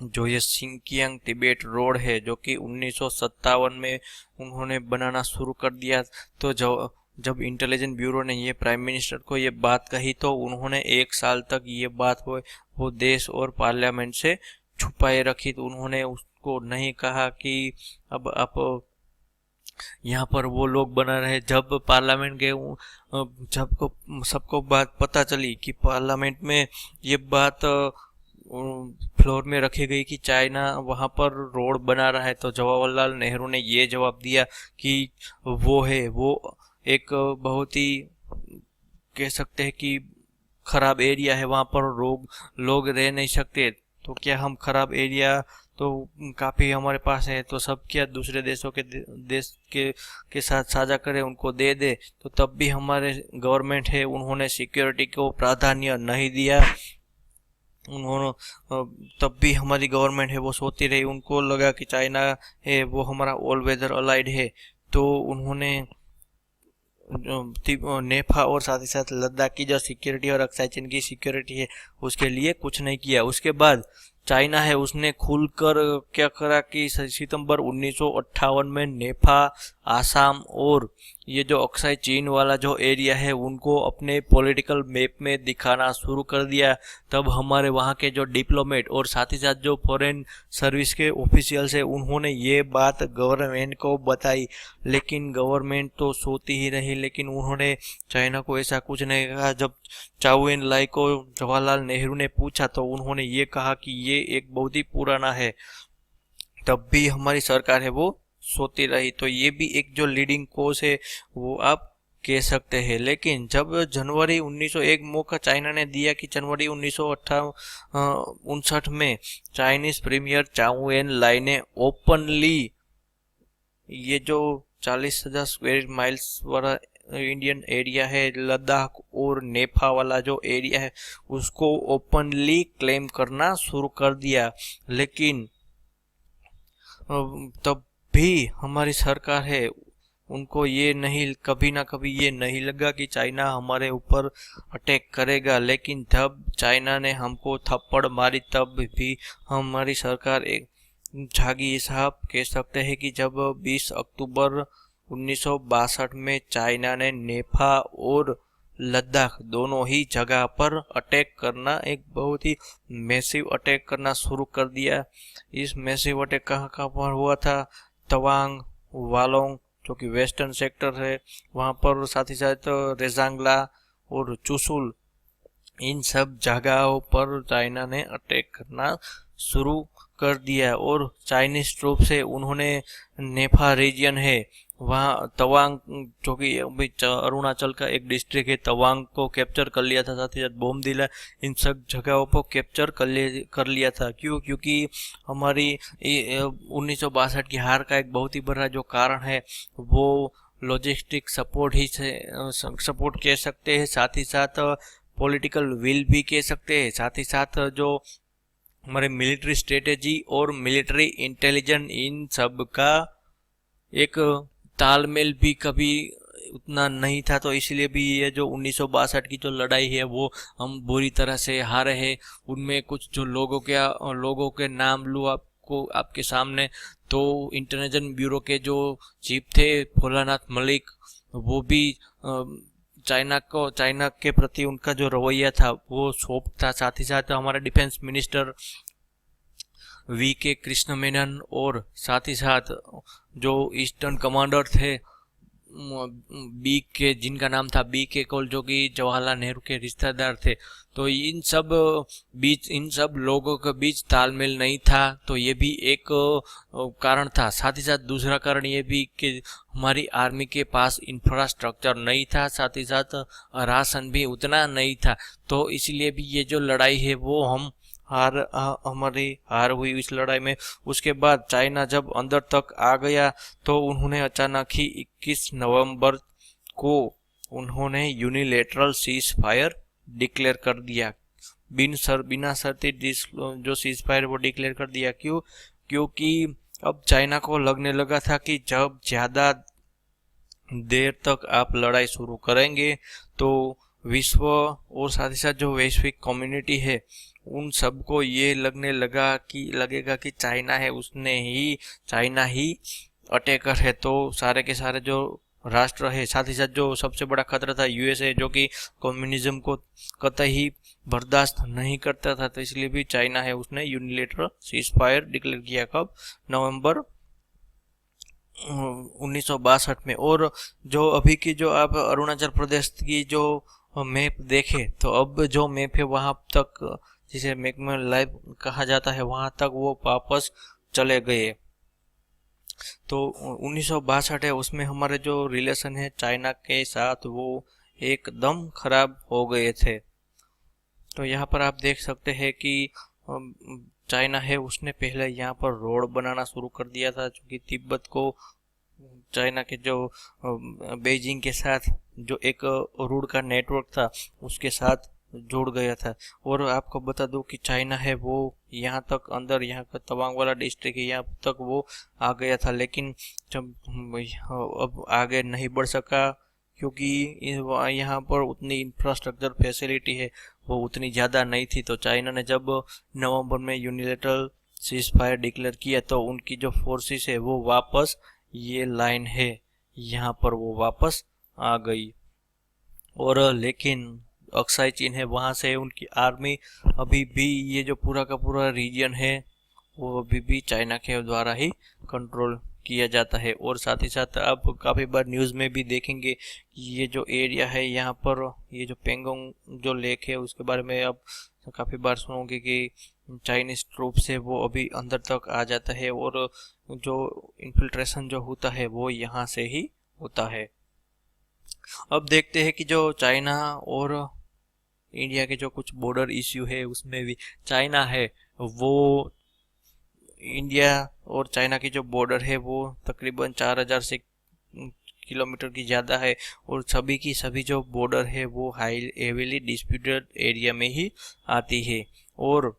जो ये सिंकियांग तिब्बत रोड है जो कि 1957 में उन्होंने बनाना शुरू कर दिया। तो जब इंटेलिजेंस ब्यूरो ने ये प्राइम मिनिस्टर को ये बात कही तो उन्होंने 1 साल तक ये बात वो देश और पार्लियामेंट से छुपाए रखी। तो उन्होंने उसको नहीं कहा कि अब आप यहाँ पर वो लोग बना रहे। जब पार्लियामेंट गए जब सबको बात पता चली कि पार्लियामेंट में ये बात फ्लोर में रखी गई कि चाइना वहां पर रोड बना रहा है, तो जवाहरलाल नेहरू ने ये जवाब दिया कि वो एक बहुत ही कह सकते हैं कि खराब एरिया है, वहां पर लोग रह नहीं सकते। तो क्या हम खराब एरिया तो काफी हमारे पास है, तो सब क्या दूसरे देशों के देश के साथ साझा करें, उनको दे दे। तो तब भी हमारे गवर्नमेंट है उन्होंने सिक्योरिटी को प्राधान्य नहीं दिया। उन्होंने तब भी हमारी गवर्नमेंट है वो सोती रही, उनको लगा कि चाइना है वो हमारा ऑल वेदर अलाइड है, तो उन्होंने नेफा और साथ ही साथ लद्दाख की जो सिक्योरिटी और अक्साई चीन की सिक्योरिटी है उसके लिए कुछ नहीं किया। उसके बाद चाइना है उसने खुलकर क्या करा कि सितंबर 1958 में नेफा, आसाम और ये जो अक्साई चीन वाला जो एरिया है उनको अपने पॉलिटिकल मैप में दिखाना शुरू कर दिया। तब हमारे वहाँ के जो डिप्लोमेट और साथ ही साथ जो फॉरेन सर्विस के ऑफिशियल्स है उन्होंने ये बात गवर्नमेंट को बताई, लेकिन गवर्नमेंट तो सोती ही रही। लेकिन उन्होंने चाइना को ऐसा कुछ नहीं कहा। जब चाउ एन लाई को जवाहरलाल नेहरू ने पूछा तो उन्होंने ये कहा कि ये एक बहुत ही पुराना है, तब भी हमारी सरकार है वो सोती रही। तो ये भी एक जो लीडिंग कोस है वो आप कह सकते हैं। लेकिन जब जनवरी 1901 मौका चाइना ने दिया कि जनवरी 1959 में चाइनीज प्रीमियर चाउ एन लाई ने ओपनली ये जो 40,000 स्क्वायर माइल्स वाला इंडियन एरिया है, लद्दाख और नेफा वाला जो एरिया है, उसको ओपनली क्लेम करना शुरू कर दिया। लेकिन तब भी हमारी सरकार है उनको ये नहीं, कभी ना कभी ये नहीं लगा कि चाइना हमारे ऊपर अटैक करेगा। लेकिन जब चाइना ने हमको थप्पड़ मारी तब भी हमारी सरकार एक जागी। साहब कह सकते हैं कि जब 20 अक्टूबर 1962 में चाइना ने नेफा और लद्दाख दोनों ही जगह पर अटैक करना, एक बहुत ही मैसिव अटैक करना शुरू कर दिया। इस मैसिव अटैक कहाँ कहाँ पर हुआ था? तवांग, वालोंग जो कि वेस्टर्न सेक्टर है वहाँ पर, साथ ही साथ रेजांगला और चुशुल, इन सब जगहों पर चाइना ने अटैक करना शुरू कर दिया। और चाइनीज ट्रूप से उन्होंने नेफा रीजन है वहाँ तवांग जो कि अभी अरुणाचल का एक डिस्ट्रिक्ट है, तवांग को कैप्चर कर लिया था। साथ ही साथ बोमदिला, इन सब जगहों को कैप्चर कर लिया था। क्योंकि हमारी 1962 की हार का एक बहुत ही बड़ा जो कारण है वो लॉजिस्टिक सपोर्ट ही से सपोर्ट कह सकते हैं, साथ ही साथ पॉलिटिकल विल भी कह सकते हैं, साथ ही साथ जो हमारे मिलिट्री स्ट्रेटेजी और मिलिट्री इंटेलिजेंस, इन सब का एक तालमेल भी कभी उतना नहीं था। तो इसलिए भी ये जो 1962 की जो लड़ाई है वो हम बुरी तरह से हारे हैं। उनमें कुछ जो लोगों के नाम लूँ आपको आपके सामने, तो इंटरनेशनल ब्यूरो के जो चीफ थे भोलानाथ मलिक, वो भी चाइना के प्रति उनका जो रवैया था वो सॉफ्ट था। साथ ही साथ हमारा defence minister VK. Krishna Menon और साथ ही साथ जो ईस्टर्न कमांडर थे जिनका नाम था बी.के. कौल, जो कि जवाहरलाल नेहरू के रिश्तेदार थे। तो इन सब लोगों के बीच तालमेल नहीं था, तो ये भी एक कारण था। साथ ही साथ दूसरा कारण ये भी कि हमारी आर्मी के पास इंफ्रास्ट्रक्चर नहीं था, साथ ही साथ राशन भी उतना नहीं था। तो इसलिए भी ये जो लड़ाई है वो हमारी हार हुई इस लड़ाई में। उसके बाद चाइना जब अंदर तक आ गया तो उन्होंने अचानक ही 21 नवंबर को उन्होंने यूनिलेटरल सीज फायर डिक्लेयर कर दिया। बिना शर्ती जो सीज फायर वो डिक्लेयर कर दिया। क्योंकि अब चाइना को लगने लगा था कि जब ज़्यादा देर तक आप लड़ाई शुरू करेंगे तो विश्व और साथ ही साथ जो वैश्विक कम्युनिटी है उन सबको ये लगेगा कि चाइना ही अटैकर है। तो सारे के सारे जो राष्ट्र है, साथ ही साथ जो सबसे बड़ा खतरा था यूएसए, जो कि कम्युनिज्म को कतई बर्दाश्त नहीं करता था, तो इसलिए भी चाइना है उसने यूनिलेटरल सीज फायर डिक्लेयर किया। कब? नवंबर 1962 में। और जो अभी की जो आप अरुणाचल प्रदेश की जो मैप देखें तो अब जो मैप है वहां तक जिसे मैकमोहन लाइव कहा जाता है, वहां तक वो वापस चले गए। तो 1962 है, उसमें हमारे जो रिलेशन है चाइना के साथ वो एकदम खराब हो गए थे। तो यहाँ पर आप देख सकते हैं कि चाइना है उसने पहले यहाँ पर रोड बनाना शुरू कर दिया था, जो कि तिब्बत को चाइना के जो बीजिंग के साथ जो एक रोड का नेटवर्क था उसके साथ जुड़ गया था। और आपको बता दूं कि चाइना है वो यहाँ तक अंदर, यहाँ का तवांग वाला डिस्ट्रिक्ट है, यहाँ तक वो आ गया था, लेकिन जब अब आगे नहीं बढ़ सका, क्योंकि यहाँ पर उतनी इंफ्रास्ट्रक्चर फैसिलिटी है वो उतनी ज़्यादा नहीं थी। तो चाइना ने जब नवंबर में यूनिलेटरल सीज फायर डिक्लेयर किया, तो उनकी जो फोर्सेस है वो वापस, ये लाइन है यहाँ पर वो वापस आ गई। और लेकिन अक्साई चीन है वहाँ से उनकी आर्मी अभी भी, ये जो पूरा का पूरा रीजन है वो अभी भी चाइना के द्वारा ही कंट्रोल किया जाता है। और साथ ही साथ आप काफ़ी बार न्यूज़ में भी देखेंगे कि ये जो एरिया है यहाँ पर, ये जो पेंगोंग जो लेक है उसके बारे में आप काफ़ी बार सुनोगे कि चाइनीज ट्रूप्स है वो अभी अंदर तक आ जाता है, और जो इन्फिल्ट्रेशन जो होता है वो यहाँ से ही होता है। अब देखते हैं कि जो चाइना और इंडिया के जो कुछ बॉर्डर इश्यू है उसमें भी चाइना है वो, इंडिया और चाइना की जो बॉर्डर है वो तकरीबन 4000 से किलोमीटर की ज़्यादा है, और सभी की सभी जो बॉर्डर है वो हाई हेवीली डिस्प्यूटेड एरिया में ही आती है। और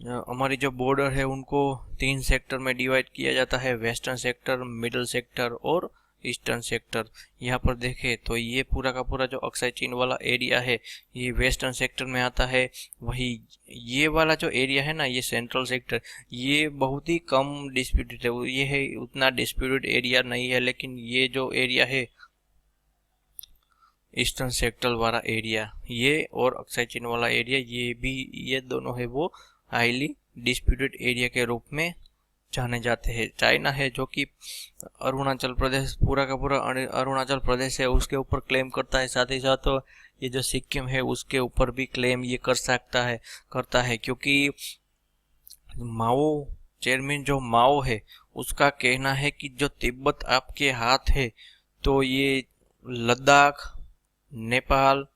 हमारी जो बॉर्डर है उनको 3 सेक्टर में डिवाइड किया जाता है, वेस्टर्न सेक्टर, मिडल सेक्टर और ईस्टर्न सेक्टर। यहाँ पर देखें तो ये पूरा का पूरा जो अक्साई चीन वाला एरिया है ये वेस्टर्न सेक्टर में आता है। वही ये वाला जो एरिया है ना, ये सेंट्रल सेक्टर, ये बहुत ही कम डिस्प्यूटेड है, ये है उतना डिस्प्यूटेड एरिया नहीं है। लेकिन ये जो एरिया है ईस्टर्न सेक्टर वाला एरिया, ये और अक्साई चीन वाला एरिया, ये भी, ये दोनों है वो हाईली डिस्प्यूटेड एरिया के रूप में जाने जाते हैं। चाइना है जो कि अरुणाचल प्रदेश, पूरा का पूरा अरुणाचल प्रदेश है उसके ऊपर क्लेम करता है, साथ ही साथ ये जो सिक्किम है उसके ऊपर भी क्लेम ये कर सकता है, करता है, क्योंकि माओ, चेयरमैन जो माओ है उसका कहना है कि जो तिब्बत आपके हाथ है, तो ये लद्दाख, नेपाल,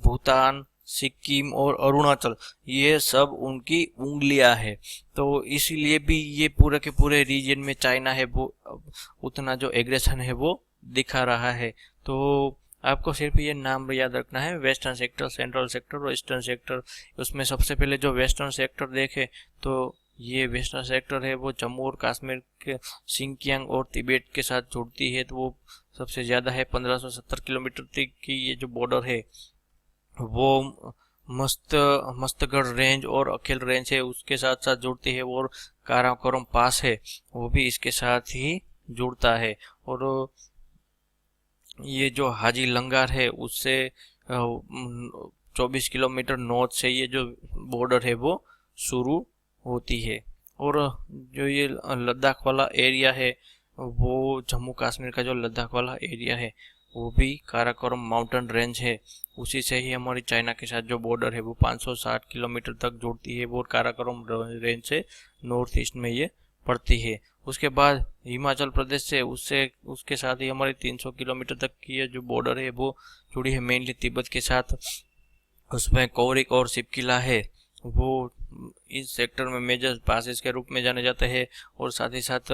भूटान, सिक्किम और अरुणाचल, ये सब उनकी उंगलियां है। तो इसीलिए भी ये पूरे के पूरे रीजन में चाइना है वो उतना जो एग्रेशन है वो दिखा रहा है। तो आपको सिर्फ ये नाम याद रखना है, वेस्टर्न सेक्टर, सेंट्रल सेक्टर और ईस्टर्न सेक्टर। उसमें सबसे पहले जो वेस्टर्न सेक्टर देखे तो ये वेस्टर्न सेक्टर है वो जम्मू और कश्मीर के सिंकियांग और तिब्बत के साथ जुड़ती है, तो वो सबसे ज़्यादा है 1570 किलोमीटर तक की ये जो बॉर्डर है वो मस्तगढ़ रेंज और अखिल रेंज है उसके साथ साथ जुड़ती है, और काराकोरम पास है वो भी इसके साथ ही जुड़ता है। और ये जो हाजी लंगार है उससे 24 किलोमीटर नॉर्थ से ये जो बॉर्डर है वो शुरू होती है। और जो ये लद्दाख वाला एरिया है वो जम्मू कश्मीर का जो लद्दाख वाला एरिया है वो भी काराकोरम माउंटेन रेंज है, उसी से ही हमारी चाइना के साथ जो बॉर्डर है वो 560 किलोमीटर तक जुड़ती है, वो काराकोरम रेंज से नॉर्थ ईस्ट में ये पड़ती है। उसके बाद हिमाचल प्रदेश से उससे उसके साथ ही हमारी 300 किलोमीटर तक की ये जो बॉर्डर है वो जुड़ी है मेनली तिब्बत के साथ। उसमें कोरिक और सिपकिला है वो इस सेक्टर में मेजर पासेस के रूप में जाने जाते हैं। और साथ ही साथ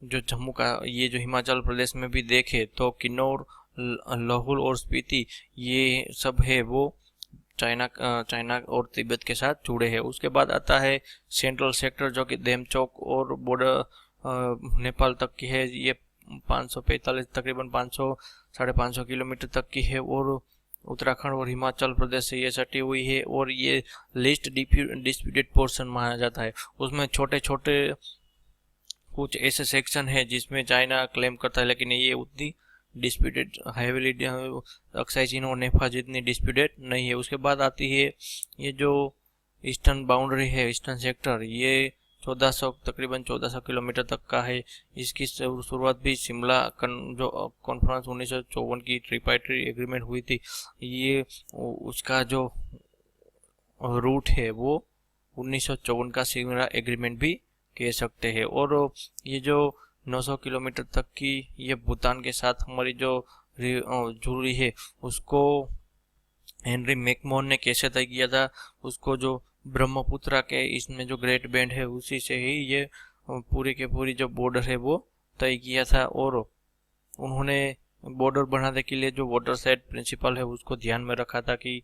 जो जम्मू का ये जो हिमाचल प्रदेश में भी देखे तो किन्नौर, लाहौल और स्पीति, ये सब है वो चाइना और तिब्बत के साथ जुड़े हैं। उसके बाद आता है सेंट्रल सेक्टर जो कि देमचौक और बॉर्डर नेपाल तक की है, ये 545 तकरीबन 500 550 किलोमीटर तक की है, और उत्तराखंड और हिमाचल प्रदेश से ये सटी हुई है, और ये लिस्ट डिस्प्यूटेड पोर्शन माना जाता है। उसमें छोटे छोटे कुछ ऐसे सेक्शन है जिसमें चाइना क्लेम करता है, लेकिन ये उतनी डिस्प्यूटेड हैवीली अक्साई चीन और नेपाल जितनी डिस्प्यूटेड नहीं है। उसके बाद आती है ये जो ईस्टर्न बाउंड्री है, ईस्टर्न सेक्टर, ये 1400 तकरीबन 1400 किलोमीटर तक का है। इसकी शुरुआत भी शिमला जो कॉन्फ्रेंस 1954 की ट्रिपाइटरी एग्रीमेंट हुई थी, ये उसका जो रूट है वो 1954 का शिमला एग्रीमेंट भी कह सकते हैं। और ये जो 900 किलोमीटर तक की ये भूटान के साथ हमारी जो दूरी है उसको हेनरी मैकमोहन ने कैसे तय किया था, उसको जो ब्रह्मपुत्रा के इसमें जो ग्रेट बैंड है उसी से ही ये पूरी के पूरी जो बॉर्डर है वो तय किया था। और उन्होंने बॉर्डर बनाने के लिए जो वाटर साइड प्रिंसिपल है उसको ध्यान में रखा था कि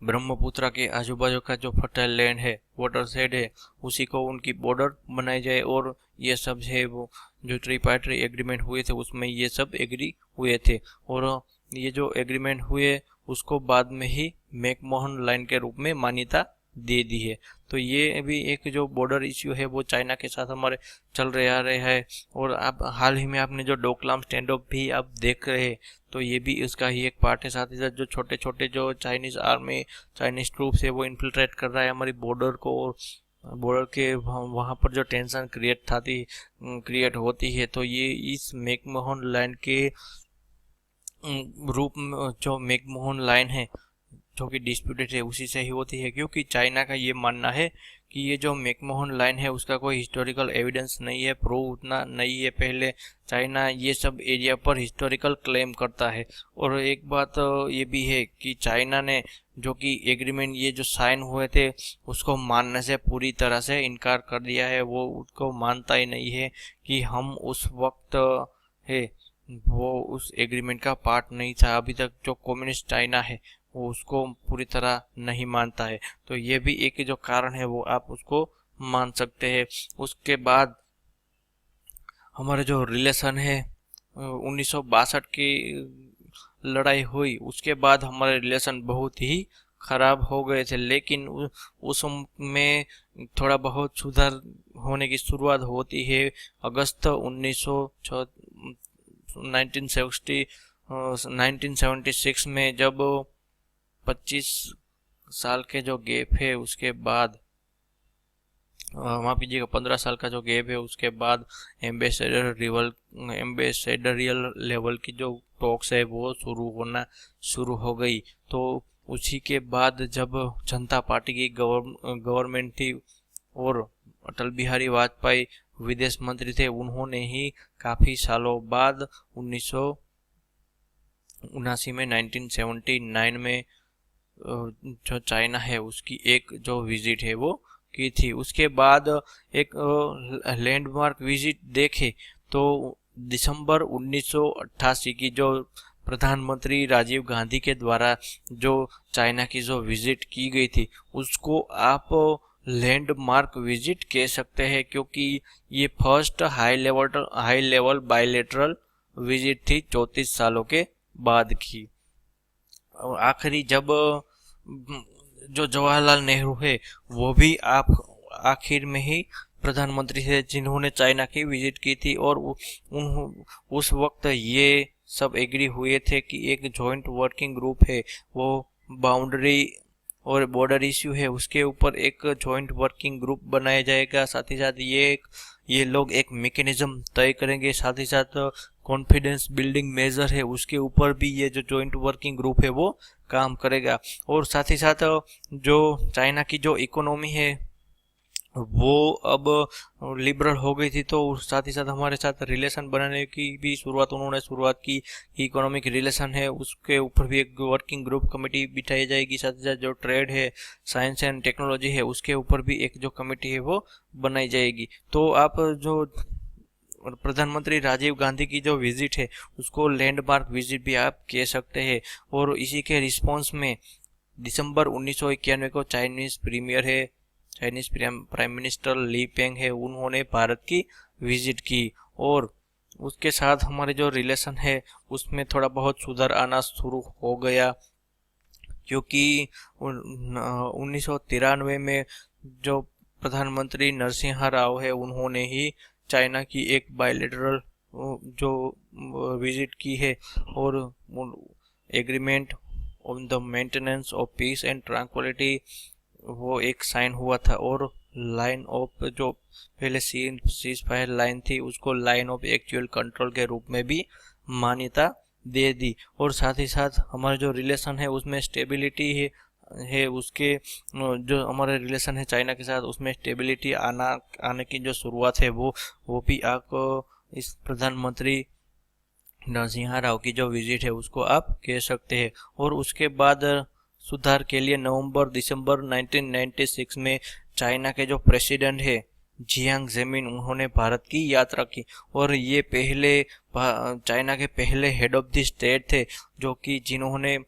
ब्रह्मपुत्रा के आजू बाजू का जो फर्टाइल लैंड है, वाटर साइड है, उसी को उनकी बॉर्डर बनाई जाए। और ये सब है वो जो ट्रिपार्टी एग्रीमेंट हुए थे उसमें ये सब एग्री हुए थे। और ये जो एग्रीमेंट हुए उसको बाद में ही मैकमोहन लाइन के रूप में मान्यता दे दी है। तो ये भी एक जो बॉर्डर इश्यू है वो चाइना के साथ हमारे चल रहे आ रहे हैं। और आप हाल ही में आपने जो डोकलाम स्टैंड ऑफ भी आप देख रहे हैं तो ये भी इसका ही एक पार्ट है। साथ ही साथ जो छोटे छोटे जो चाइनीज आर्मी, चाइनीज ट्रूप्स है वो इन्फिल्ट्रेट कर रहा है हमारी बॉर्डर को। और बॉर्डर के वहाँ पर जो टेंशन क्रिएट होती है तो ये इस मैकमोहन लाइन के रूप में जो मैकमोहन लाइन है जो कि डिस्प्यूटेड है उसी से ही होती है। क्योंकि चाइना का ये मानना है कि ये जो मैकमोहन लाइन है उसका कोई हिस्टोरिकल एविडेंस नहीं है, प्रूव उतना नहीं है। पहले चाइना ये सब एरिया पर हिस्टोरिकल क्लेम करता है। और एक बात ये भी है कि चाइना ने जो कि एग्रीमेंट ये जो साइन हुए थे उसको मानने से पूरी तरह से इनकार कर दिया है। वो उसको मानता ही नहीं है कि हम उस वक्त है वो उस एग्रीमेंट का पार्ट नहीं था। अभी तक जो कम्युनिस्ट चाइना है वो उसको पूरी तरह नहीं मानता है। तो ये भी एक जो कारण है वो आप उसको मान सकते हैं। उसके बाद हमारे जो रिलेशन है 1962 की लड़ाई हुई उसके बाद हमारे रिलेशन बहुत ही खराब हो गए थे। लेकिन उसमें थोड़ा बहुत सुधार होने की शुरुआत होती है अगस्त 1976 में, जब 25 साल के जो गैप है उसके बाद, माफ कीजिएगा 15 साल का जो गैप है उसके बाद एम्बेसडरियल लेवल की जो टॉक्स है वो शुरू हो गई। तो उसी के बाद जब जनता पार्टी की गवर्नमेंट थी और अटल बिहारी वाजपेयी विदेश मंत्री थे, उन्होंने ही काफी सालों बाद 1979 में 1979 में जो चाइना है उसकी एक जो विजिट है वो की थी। उसके बाद एक लैंडमार्क विजिट देखे तो दिसंबर 1988 की जो प्रधानमंत्री राजीव गांधी के द्वारा जो चाइना की जो विजिट की गई थी उसको आप लैंडमार्क विजिट कह सकते हैं। क्योंकि ये first high level bilateral visit थी 34 सालों के बाद की। आखिरी जब जो जवाहरलाल नेहरू है वो भी आप आखिर में ही प्रधानमंत्री थे जिन्होंने चाइना की विजिट की थी। और उस वक्त ये सब एग्री हुए थे कि एक जॉइंट वर्किंग ग्रुप है वो बाउंड्री और बॉर्डर इश्यू है उसके ऊपर एक जॉइंट वर्किंग ग्रुप बनाया जाएगा। साथ ही साथ ये लोग एक मैकेनिज्म तय करेंगे। साथ ही साथ कॉन्फिडेंस बिल्डिंग मेजर है उसके ऊपर भी ये जो जॉइंट वर्किंग ग्रुप है वो काम करेगा। और साथ ही साथ जो चाइना की जो इकोनॉमी है वो अब लिबरल हो गई थी। तो साथ ही साथ हमारे साथ रिलेशन बनाने की भी उन्होंने शुरुआत की। इकोनॉमिक रिलेशन है उसके ऊपर भी एक वर्किंग ग्रुप कमेटी बिठाई जाएगी। साथ ही साथ जो ट्रेड है, साइंस एंड टेक्नोलॉजी है उसके ऊपर भी एक जो कमेटी है वो बनाई जाएगी। तो आप जो प्रधानमंत्री राजीव गांधी की जो विजिट है उसको लैंडमार्क विजिट भी आप कह सकते हैं। और इसी के रिस्पॉन्स में दिसंबर 1991 को चाइनीज प्राइम मिनिस्टर ली पेंग है उन्होंने भारत की विजिट की। और उसके साथ हमारे जो रिलेशन है उसमें थोड़ा बहुत सुधार आना शुरू हो गया। क्योंकि 1993 में जो प्रधानमंत्री नरसिम्हा राव है उन्होंने ही चाइना की एक बायलैटरल जो विजिट की है और agreement on the maintenance of peace and tranquillity वो एक साइन हुआ था। और लाइन ऑफ जो पहले सीज फायर लाइन थी उसको लाइन ऑफ एक्चुअल कंट्रोल के रूप में भी मान्यता दे दी। और साथ ही साथ हमारा जो रिलेशन है उसमें स्टेबिलिटी है है उसके जो हमारे रिलेशन है चाइना के साथ उसमें स्टेबिलिटी आने की जो शुरुआत है वो भी आप इस प्रधानमंत्री नरसिम्हा राव की जो विजिट है उसको आप कह सकते हैं। और उसके बाद सुधार के लिए नवंबर दिसंबर 1996 में चाइना के जो प्रेसिडेंट है जियांग जेमिन उन्होंने भारत की यात्रा की। और ये पहले चाइना के पहले हेड ऑफ द स्टेट थे जो कि जिन्होंने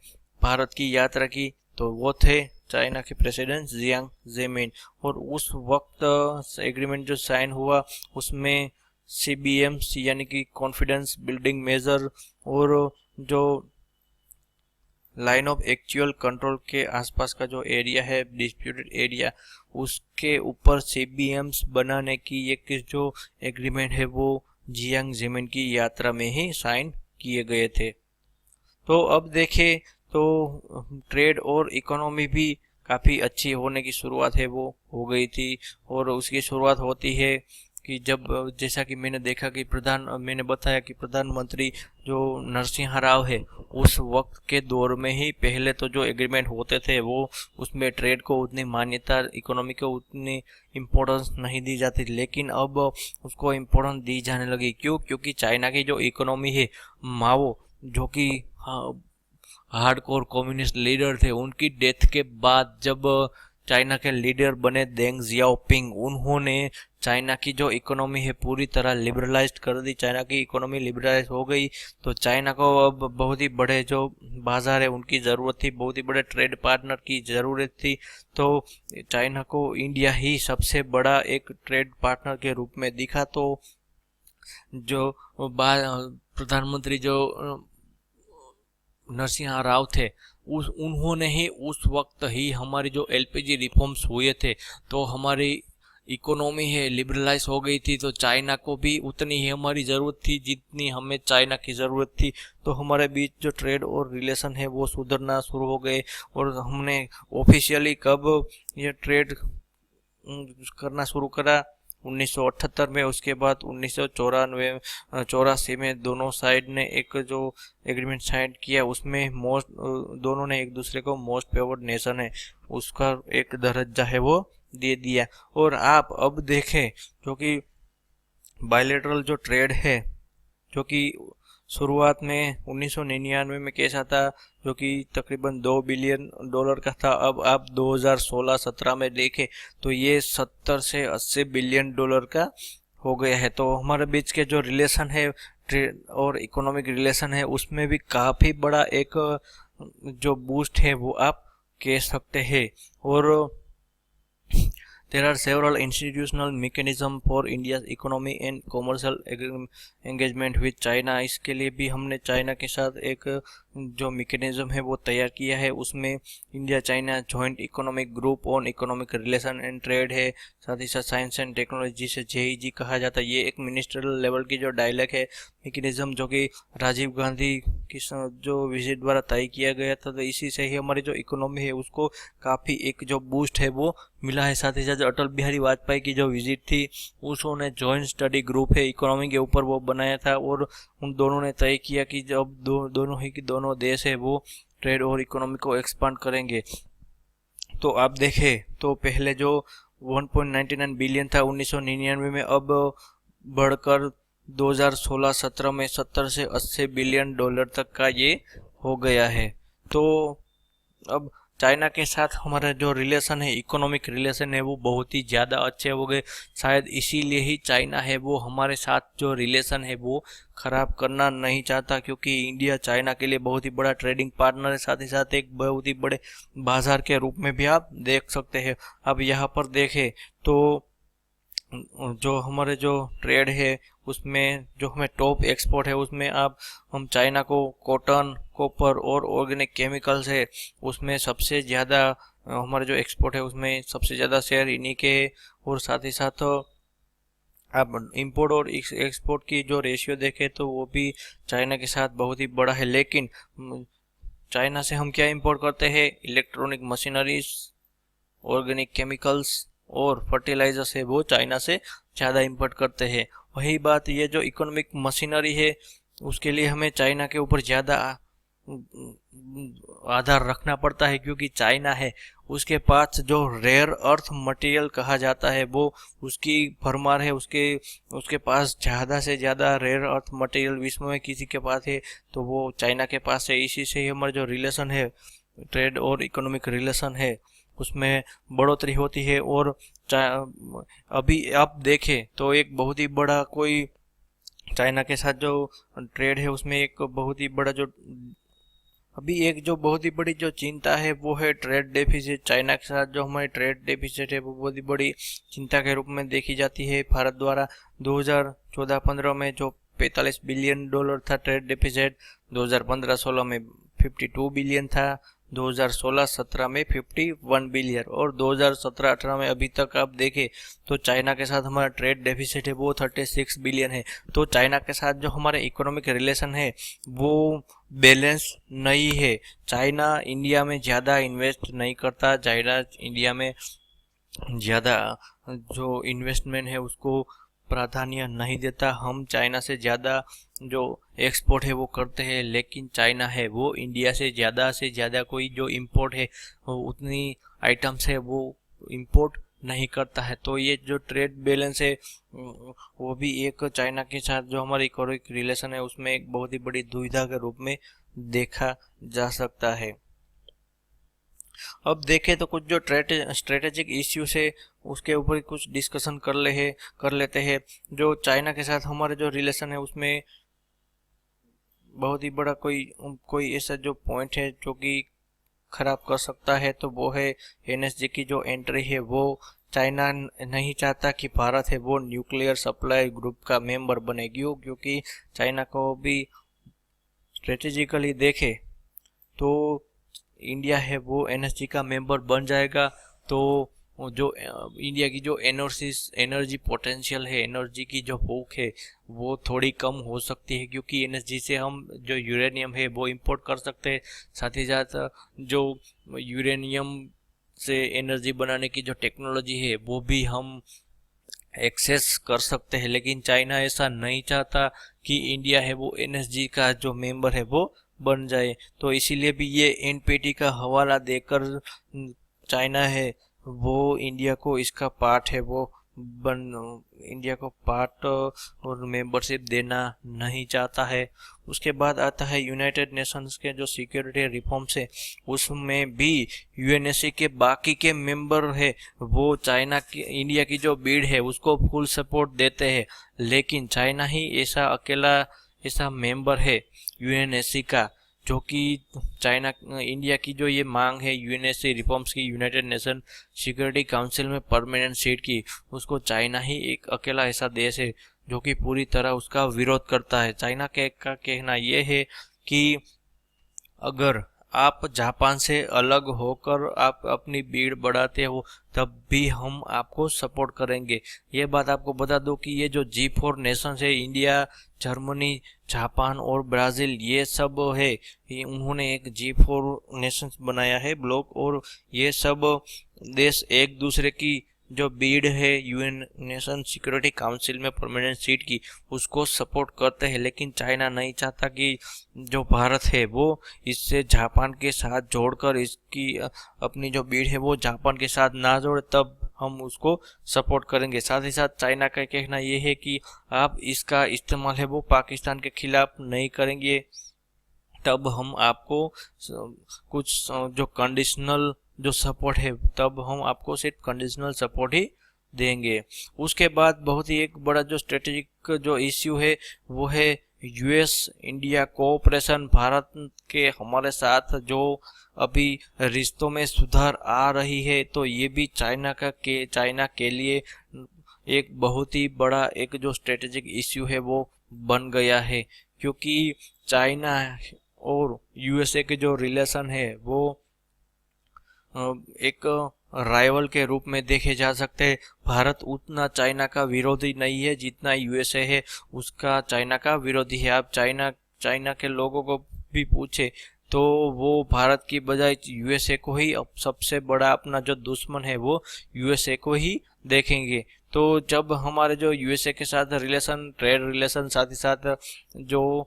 भारत की यात्रा की, तो वो थे चाइना के प्रेसिडेंट जियांग जेमिन। और उस वक्त एग्रीमेंट जो साइन हुआ उसमें CBMs यानी कि कॉन्फिडेंस बिल्डिंग मेजर और जो लाइन ऑफ एक्चुअल कंट्रोल के आसपास का जो एरिया है डिस्प्यूटेड एरिया उसके ऊपर CBMs बनाने की एक जो एग्रीमेंट है वो जियांग जेमिन की यात्रा में ही साइन किए गए थे। तो अब देखें तो ट्रेड और इकोनॉमी भी काफ़ी अच्छी होने की शुरुआत है वो हो गई थी। और उसकी शुरुआत होती है कि जब जैसा कि मैंने बताया कि प्रधानमंत्री जो नरसिम्हा राव है उस वक्त के दौर में ही पहले तो जो एग्रीमेंट होते थे वो उसमें ट्रेड को उतनी मान्यता, इकोनॉमी को उतनी इम्पोर्टेंस नहीं दी जाती, लेकिन अब उसको इम्पोर्टेंस दी जाने लगी। क्योंकि चाइना की जो इकोनॉमी है, माओ जो कि हार्डकोर कम्युनिस्ट लीडर थे, उनकी डेथ के बाद जब चाइना के लीडर बने देंग जियाओपिंग, उन्होंने चाइना की जो इकोनॉमी है पूरी तरह लिबरलाइज्ड कर दी। चाइना की इकोनॉमी लिबरलाइज हो गई तो चाइना को अब बहुत ही बड़े जो बाजार है उनकी ज़रूरत थी, बहुत ही बड़े ट्रेड पार्टनर की ज़रूरत थी। तो चाइना को इंडिया ही सबसे बड़ा एक ट्रेड पार्टनर के रूप में दिखा। तो जो प्रधानमंत्री जो नरसिम्हा राव थे उन्होंने ही उस वक्त ही हमारी जो LPG रिफॉर्म्स हुए थे तो हमारी इकोनॉमी है लिबरलाइज हो गई थी। तो चाइना को भी उतनी ही हमारी ज़रूरत थी जितनी हमें चाइना की ज़रूरत थी। तो हमारे बीच जो ट्रेड और रिलेशन है वो सुधरना शुरू हो गए। और हमने ऑफिशियली कब ये ट्रेड करना शुरू करा 1978 में। उसके बाद 1984 में दोनों साइड ने एक जो एग्रीमेंट साइन किया उसमें दोनों ने एक दूसरे को मोस्ट फेवर्ड नेशन है उसका एक दर्जा है वो दे दिया। और आप अब देखें जो कि बायलैटरल जो ट्रेड है जो कि शुरुआत में 1999 में कैसा था, जो कि तकरीबन $2 बिलियन का था, अब आप 2016-17 में देखें तो ये 70 से 80 बिलियन डॉलर का हो गया है। तो हमारे बीच के जो रिलेशन है ट्रेड और इकोनॉमिक रिलेशन है उसमें भी काफ़ी बड़ा एक जो बूस्ट है वो आप कह सकते हैं। और there are several institutional mechanism for India's economy and commercial engagement with China। इसके लिए भी हमने चाइना के साथ एक जो मैकेनिज्म है वो तैयार किया है। उसमें India China joint economic group on economic relation and trade है। साथ ही साथ साइंस एंड टेक्नोलॉजी से JEG कहा जाता है। ये एक मिनिस्ट्रियल लेवल की जो डायलॉग है मैकेनिज्म जो कि राजीव गांधी की जो विजिट द्वारा तय किया गया था। तो इसी से ही हमारी जो इकोनॉमी है उसको काफ़ी एक जो बूस्ट है वो मिला है। साथ ही साथ अटल बिहारी वाजपेयी की जो विजिट थी उसने जॉइंट स्टडी ग्रुप है इकोनॉमी के ऊपर वो बनाया था और उन दोनों ने तय किया कि जब दोनों देश है वो ट्रेड और इकोनॉमी को एक्सपांड करेंगे। तो आप देखें तो पहले जो 1.99 बिलियन था 1999 में, अब बढ़कर 2016-17 में 70 से 80 बिलियन डॉलर तक का ये हो गया है। तो अब चाइना के साथ हमारा जो रिलेशन है इकोनॉमिक रिलेशन है वो बहुत ही ज़्यादा अच्छे हो गए। शायद इसीलिए ही चाइना है वो हमारे साथ जो रिलेशन है वो ख़राब करना नहीं चाहता, क्योंकि इंडिया चाइना के लिए बहुत ही बड़ा ट्रेडिंग पार्टनर है, साथ ही साथ एक बहुत ही बड़े बाजार के रूप में भी आप देख सकते हैं। अब यहाँ पर देखें तो जो हमारे जो ट्रेड है उसमें जो हमें टॉप एक्सपोर्ट है उसमें हम चाइना को कॉटन, कॉपर और ऑर्गेनिक केमिकल्स है उसमें सबसे ज़्यादा हमारे जो एक्सपोर्ट है उसमें सबसे ज़्यादा शेयर इन्हीं के। और साथ ही साथ आप इंपोर्ट और एक्सपोर्ट की जो रेशियो देखें तो वो भी चाइना के साथ बहुत ही बड़ा है। लेकिन चाइना से हम क्या इंपोर्ट करते हैं? इलेक्ट्रॉनिक मशीनरीज, ऑर्गेनिक केमिकल्स और फर्टिलाइजर्स है वो चाइना से ज़्यादा इंपोर्ट करते हैं। वही बात ये जो इकोनॉमिक मशीनरी है उसके लिए हमें चाइना के ऊपर ज़्यादा आधार रखना पड़ता है, क्योंकि चाइना है उसके पास जो रेयर अर्थ मटेरियल कहा जाता है वो उसकी भरमार है। उसके उसके पास ज़्यादा से ज़्यादा रेयर अर्थ मटेरियल विश्व में किसी के पास है तो वो चाइना के पास है। इसी से हमारा जो रिलेशन है, ट्रेड और इकोनॉमिक रिलेशन है, उसमें बढ़ोतरी होती है। और अभी आप देखें तो एक बहुत ही बड़ा कोई चाइना के साथ जो ट्रेड है उसमें एक बहुत ही बड़ा जो अभी एक जो बहुत ही बड़ी जो चिंता है वो है ट्रेड डेफिसिट। चाइना के साथ जो हमारी ट्रेड डेफिसिट है वो बहुत ही बड़ी चिंता के रूप में देखी जाती है भारत द्वारा। 2014-15 में जो 45 बिलियन डॉलर था ट्रेड डेफिसिट, 2015-16 में 52 बिलियन था, 2016-17 में 51 बिलियन, और 2017-18 में अभी तक आप देखें तो चाइना के साथ हमारा ट्रेड डेफिसिट है वो 36 बिलियन है। तो चाइना के साथ जो हमारे इकोनॉमिक रिलेशन है वो बैलेंस नहीं है। चाइना इंडिया में ज़्यादा इन्वेस्ट नहीं करता, चाइना इंडिया में ज़्यादा जो इन्वेस्टमेंट है उसको प्राधान्य नहीं देता। हम चाइना से ज़्यादा जो एक्सपोर्ट है वो करते हैं, लेकिन चाइना है वो इंडिया से ज़्यादा कोई जो इंपोर्ट है उतनी आइटम्स है वो इंपोर्ट नहीं करता है। तो ये जो ट्रेड बैलेंस है वो भी एक चाइना के साथ जो हमारी इकोनॉमिक रिलेशन है उसमें एक बहुत ही बड़ी दुविधा के रूप में देखा जा सकता है। अब देखें तो कुछ जो स्ट्रेटेजिक इश्यूज है उसके ऊपर कुछ डिस्कशन कर लेते हैं। जो चाइना के साथ हमारे जो रिलेशन है उसमें बहुत ही बड़ा कोई ऐसा जो पॉइंट है जो कि खराब कर सकता है तो वो है एनएसजी की जो एंट्री है। वो चाइना नहीं चाहता कि भारत है वो न्यूक्लियर सप्लाई ग्रुप का मेंबर बने, क्योंकि चाइना को भी स्ट्रेटेजिकली देखे तो इंडिया है वो एनएसजी का मेंबर बन जाएगा तो जो इंडिया की जो एनर्जी पोटेंशियल है, एनर्जी की जो भूख है वो थोड़ी कम हो सकती है, क्योंकि एनर्जी से हम जो यूरेनियम है वो इंपोर्ट कर सकते हैं। साथ ही साथ जो यूरेनियम से एनर्जी बनाने की जो टेक्नोलॉजी है वो भी हम एक्सेस कर सकते हैं। लेकिन चाइना ऐसा नहीं चाहता कि इंडिया है वो एनएसजी का जो मेंबर है वो बन जाए। तो इसीलिए भी ये एनपीटी का हवाला देकर चाइना है वो इंडिया को इसका पार्ट है वो इंडिया को पार्ट और मेंबरशिप देना नहीं चाहता है। उसके बाद आता है यूनाइटेड नेशंस के जो सिक्योरिटी रिफॉर्म्स है उसमें भी यूएनएससी के बाकी के मेंबर है वो चाइना की इंडिया की जो बीड है उसको फुल सपोर्ट देते हैं, लेकिन चाइना ही ऐसा मेंबर है यूएनएससी का जो कि चाइना इंडिया की जो ये मांग है यूएनएससी रिफॉर्म्स की, यूनाइटेड नेशन सिक्योरिटी काउंसिल में परमानेंट सीट की, उसको चाइना ही एक अकेला ऐसा देश है जो कि पूरी तरह उसका विरोध करता है। चाइना का कहना ये है कि अगर आप जापान से अलग होकर आप अपनी भीड़ बढ़ाते हो तब भी हम आपको सपोर्ट करेंगे। ये बात आपको बता दो कि ये जो G4 नेशंस है, इंडिया, जर्मनी, जापान और ब्राज़ील, ये सब है, ये उन्होंने एक G4 नेशंस बनाया है ब्लॉक, और ये सब देश एक दूसरे की जो बीड है यूएन नेशन सिक्योरिटी काउंसिल में परमानेंट सीट की उसको सपोर्ट करते हैं। लेकिन चाइना नहीं चाहता कि जो भारत है वो इससे जापान के साथ जोड़कर इसकी अपनी जो बीड है वो जापान के साथ ना जोड़े, तब हम उसको सपोर्ट करेंगे। साथ ही साथ चाइना का कहना ये है कि आप इसका इस्तेमाल है वो पाकिस्तान के खिलाफ नहीं करेंगे, तब हम आपको कुछ जो कंडीशनल जो सपोर्ट है तब हम आपको सिर्फ कंडीशनल सपोर्ट ही देंगे। उसके बाद बहुत ही एक बड़ा जो स्ट्रेटेजिक जो इश्यू है वो है यूएस इंडिया कोऑपरेशन। भारत के हमारे साथ जो अभी रिश्तों में सुधार आ रही है तो ये भी चाइना के लिए एक बहुत ही बड़ा एक जो स्ट्रेटेजिक इश्यू है वो बन गया है, क्योंकि चाइना और यूएसए के जो रिलेशन है वो एक राइवल के रूप में देखे जा सकते हैं। भारत उतना चाइना का विरोधी नहीं है जितना यूएसए है उसका चाइना का विरोधी है। आप चाइना के लोगों को भी पूछे तो वो भारत की बजाय यूएसए को ही अब सबसे बड़ा अपना जो दुश्मन है वो यूएसए को ही देखेंगे। तो जब हमारे जो यूएसए के साथ रिलेशन, ट्रेड रिलेशन, साथ ही साथ जो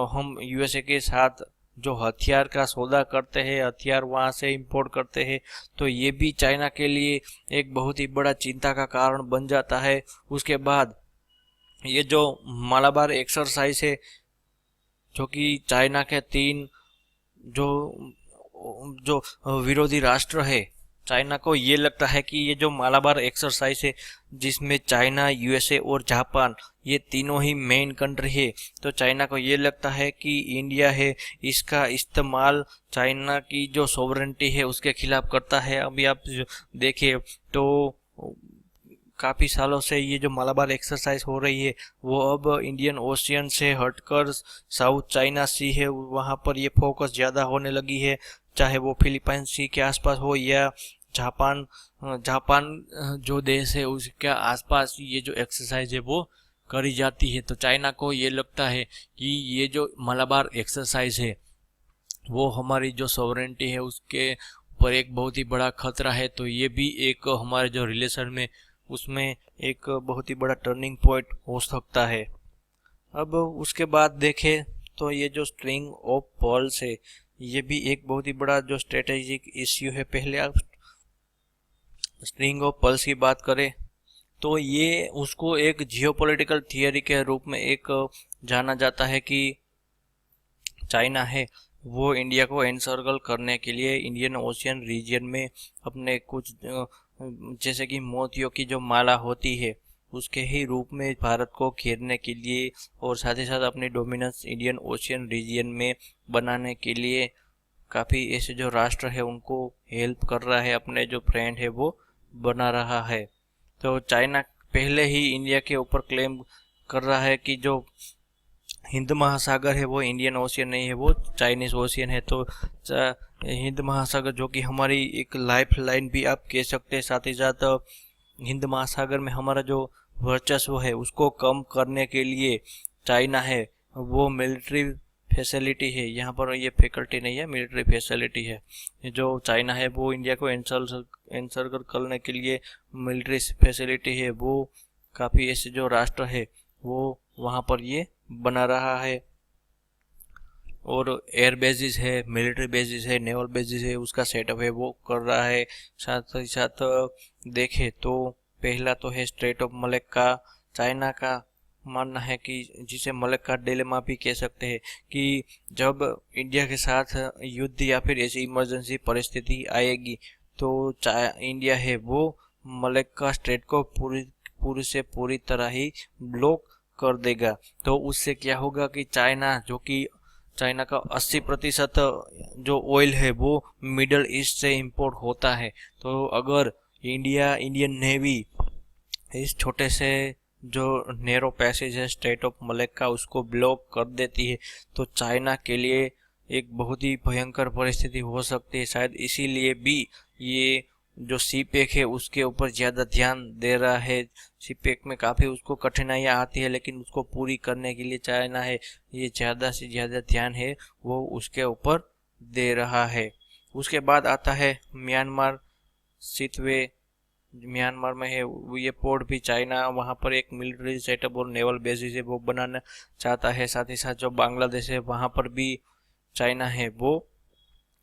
हम यूएसए के साथ जो हथियार का सौदा करते हैं, हथियार वहाँ से इंपोर्ट करते हैं, तो ये भी चाइना के लिए एक बहुत ही बड़ा चिंता का कारण बन जाता है। उसके बाद ये जो मालाबार एक्सरसाइज है, जो कि चाइना के तीन जो जो विरोधी राष्ट्र है, चाइना को ये लगता है कि ये जो मालाबार एक्सरसाइज है, जिसमें चाइना, यूएसए और जापान, ये तीनों ही मेन कंट्री है, तो चाइना को ये लगता है कि इंडिया है इसका इस्तेमाल चाइना की जो सॉवरेनिटी है उसके खिलाफ करता है। अभी आप देखिए तो काफ़ी सालों से ये जो मालाबार एक्सरसाइज हो रही है वो अब इंडियन ओशियन से हटकर साउथ चाइना सी है वहाँ पर ये फोकस ज़्यादा होने लगी है, चाहे वो फिलीपाइन सी के आसपास हो या जापान जापान जो देश है उसके आसपास ये जो एक्सरसाइज है वो करी जाती है। तो चाइना को ये लगता है कि ये जो मालाबार एक्सरसाइज है वो हमारी जो सॉवरेनिटी है उसके ऊपर एक बहुत ही बड़ा खतरा है। तो ये भी एक हमारे जो रिलेशन में उसमें एक बहुत ही बड़ा टर्निंग पॉइंट हो सकता है। अब उसके बाद देखें तो ये जो स्ट्रिंग ऑफ पर्ल्स है ये भी एक बहुत ही बड़ा जो स्ट्रेटेजिक इश्यू है। पहले आप स्ट्रिंग ऑफ पर्ल्स की बात करें तो ये उसको एक जियोपॉलिटिकल थियरी के रूप में एक जाना जाता है कि चाइना है वो इंडिया को एनसर्कल करने के लिए इंडियन ओशियन रीजन में अपने कुछ जैसे कि मोतियों की जो माला होती है उसके ही रूप में भारत को घेरने के लिए और साथ ही साथ अपनी डोमिनेंस इंडियन ओशियन रीजन में बनाने के लिए काफ़ी ऐसे जो राष्ट्र है उनको हेल्प कर रहा है, अपने जो फ्रेंड है वो बना रहा है। तो चाइना पहले ही इंडिया के ऊपर क्लेम कर रहा है कि जो हिंद महासागर है वो इंडियन ओशियन नहीं है, वो चाइनीज ओशियन है। तो हिंद महासागर जो कि हमारी एक लाइफ लाइन भी आप कह सकते हैं, साथ ही साथ हिंद महासागर में हमारा जो वर्चस्व है उसको कम करने के लिए चाइना है वो मिलिट्री फैसिलिटी है, यहाँ पर ये फैकल्टी नहीं है, मिलिट्री फैसिलिटी है। जो चाइना है वो इंडिया को एनसर्कल करने के लिए मिलिट्री फैसिलिटी है वो काफ़ी ऐसे जो राष्ट्र है वो वहाँ पर ये बना रहा है। और एयर बेसिस है, मिलिट्री बेसिस है, नेवल बेसिस है, उसका सेटअप है वो कर रहा है। साथ ही साथ देखें तो पहला तो है स्ट्रेट ऑफ मलक्का। चाइना का मानना है कि जिसे मलक्का डिलेमा भी कह सकते हैं कि जब इंडिया के साथ युद्ध या फिर ऐसी इमरजेंसी परिस्थिति आएगी तो इंडिया है वो मलक्का स्ट्रेट को पूरी से पूरी तरह ही ब्लॉक कर देगा। तो उससे क्या होगा कि चाइना का 80% जो ऑयल है वो मिडल ईस्ट से इंपोर्ट होता है। तो अगर इंडियन नेवी इस छोटे से जो नैरो पैसेज है स्ट्रेट ऑफ मलक्का उसको ब्लॉक कर देती है तो चाइना के लिए एक बहुत ही भयंकर परिस्थिति हो सकती है। शायद इसीलिए भी ये जो सी पैक है उसके ऊपर ज़्यादा ध्यान दे रहा है। सी पैक में काफ़ी उसको कठिनाइयाँ आती है लेकिन उसको पूरी करने के लिए चाइना है ये ज़्यादा से ज़्यादा ध्यान है वो उसके ऊपर दे रहा है। उसके बाद आता है म्यांमार सितवे। म्यांमार में है ये पोर्ट भी चाइना वहाँ पर एक मिलिट्री सेटअप और नेवल बेसिस है वो बनाना चाहता है। साथ ही साथ जो बांग्लादेश है वहाँ पर भी चाइना है वो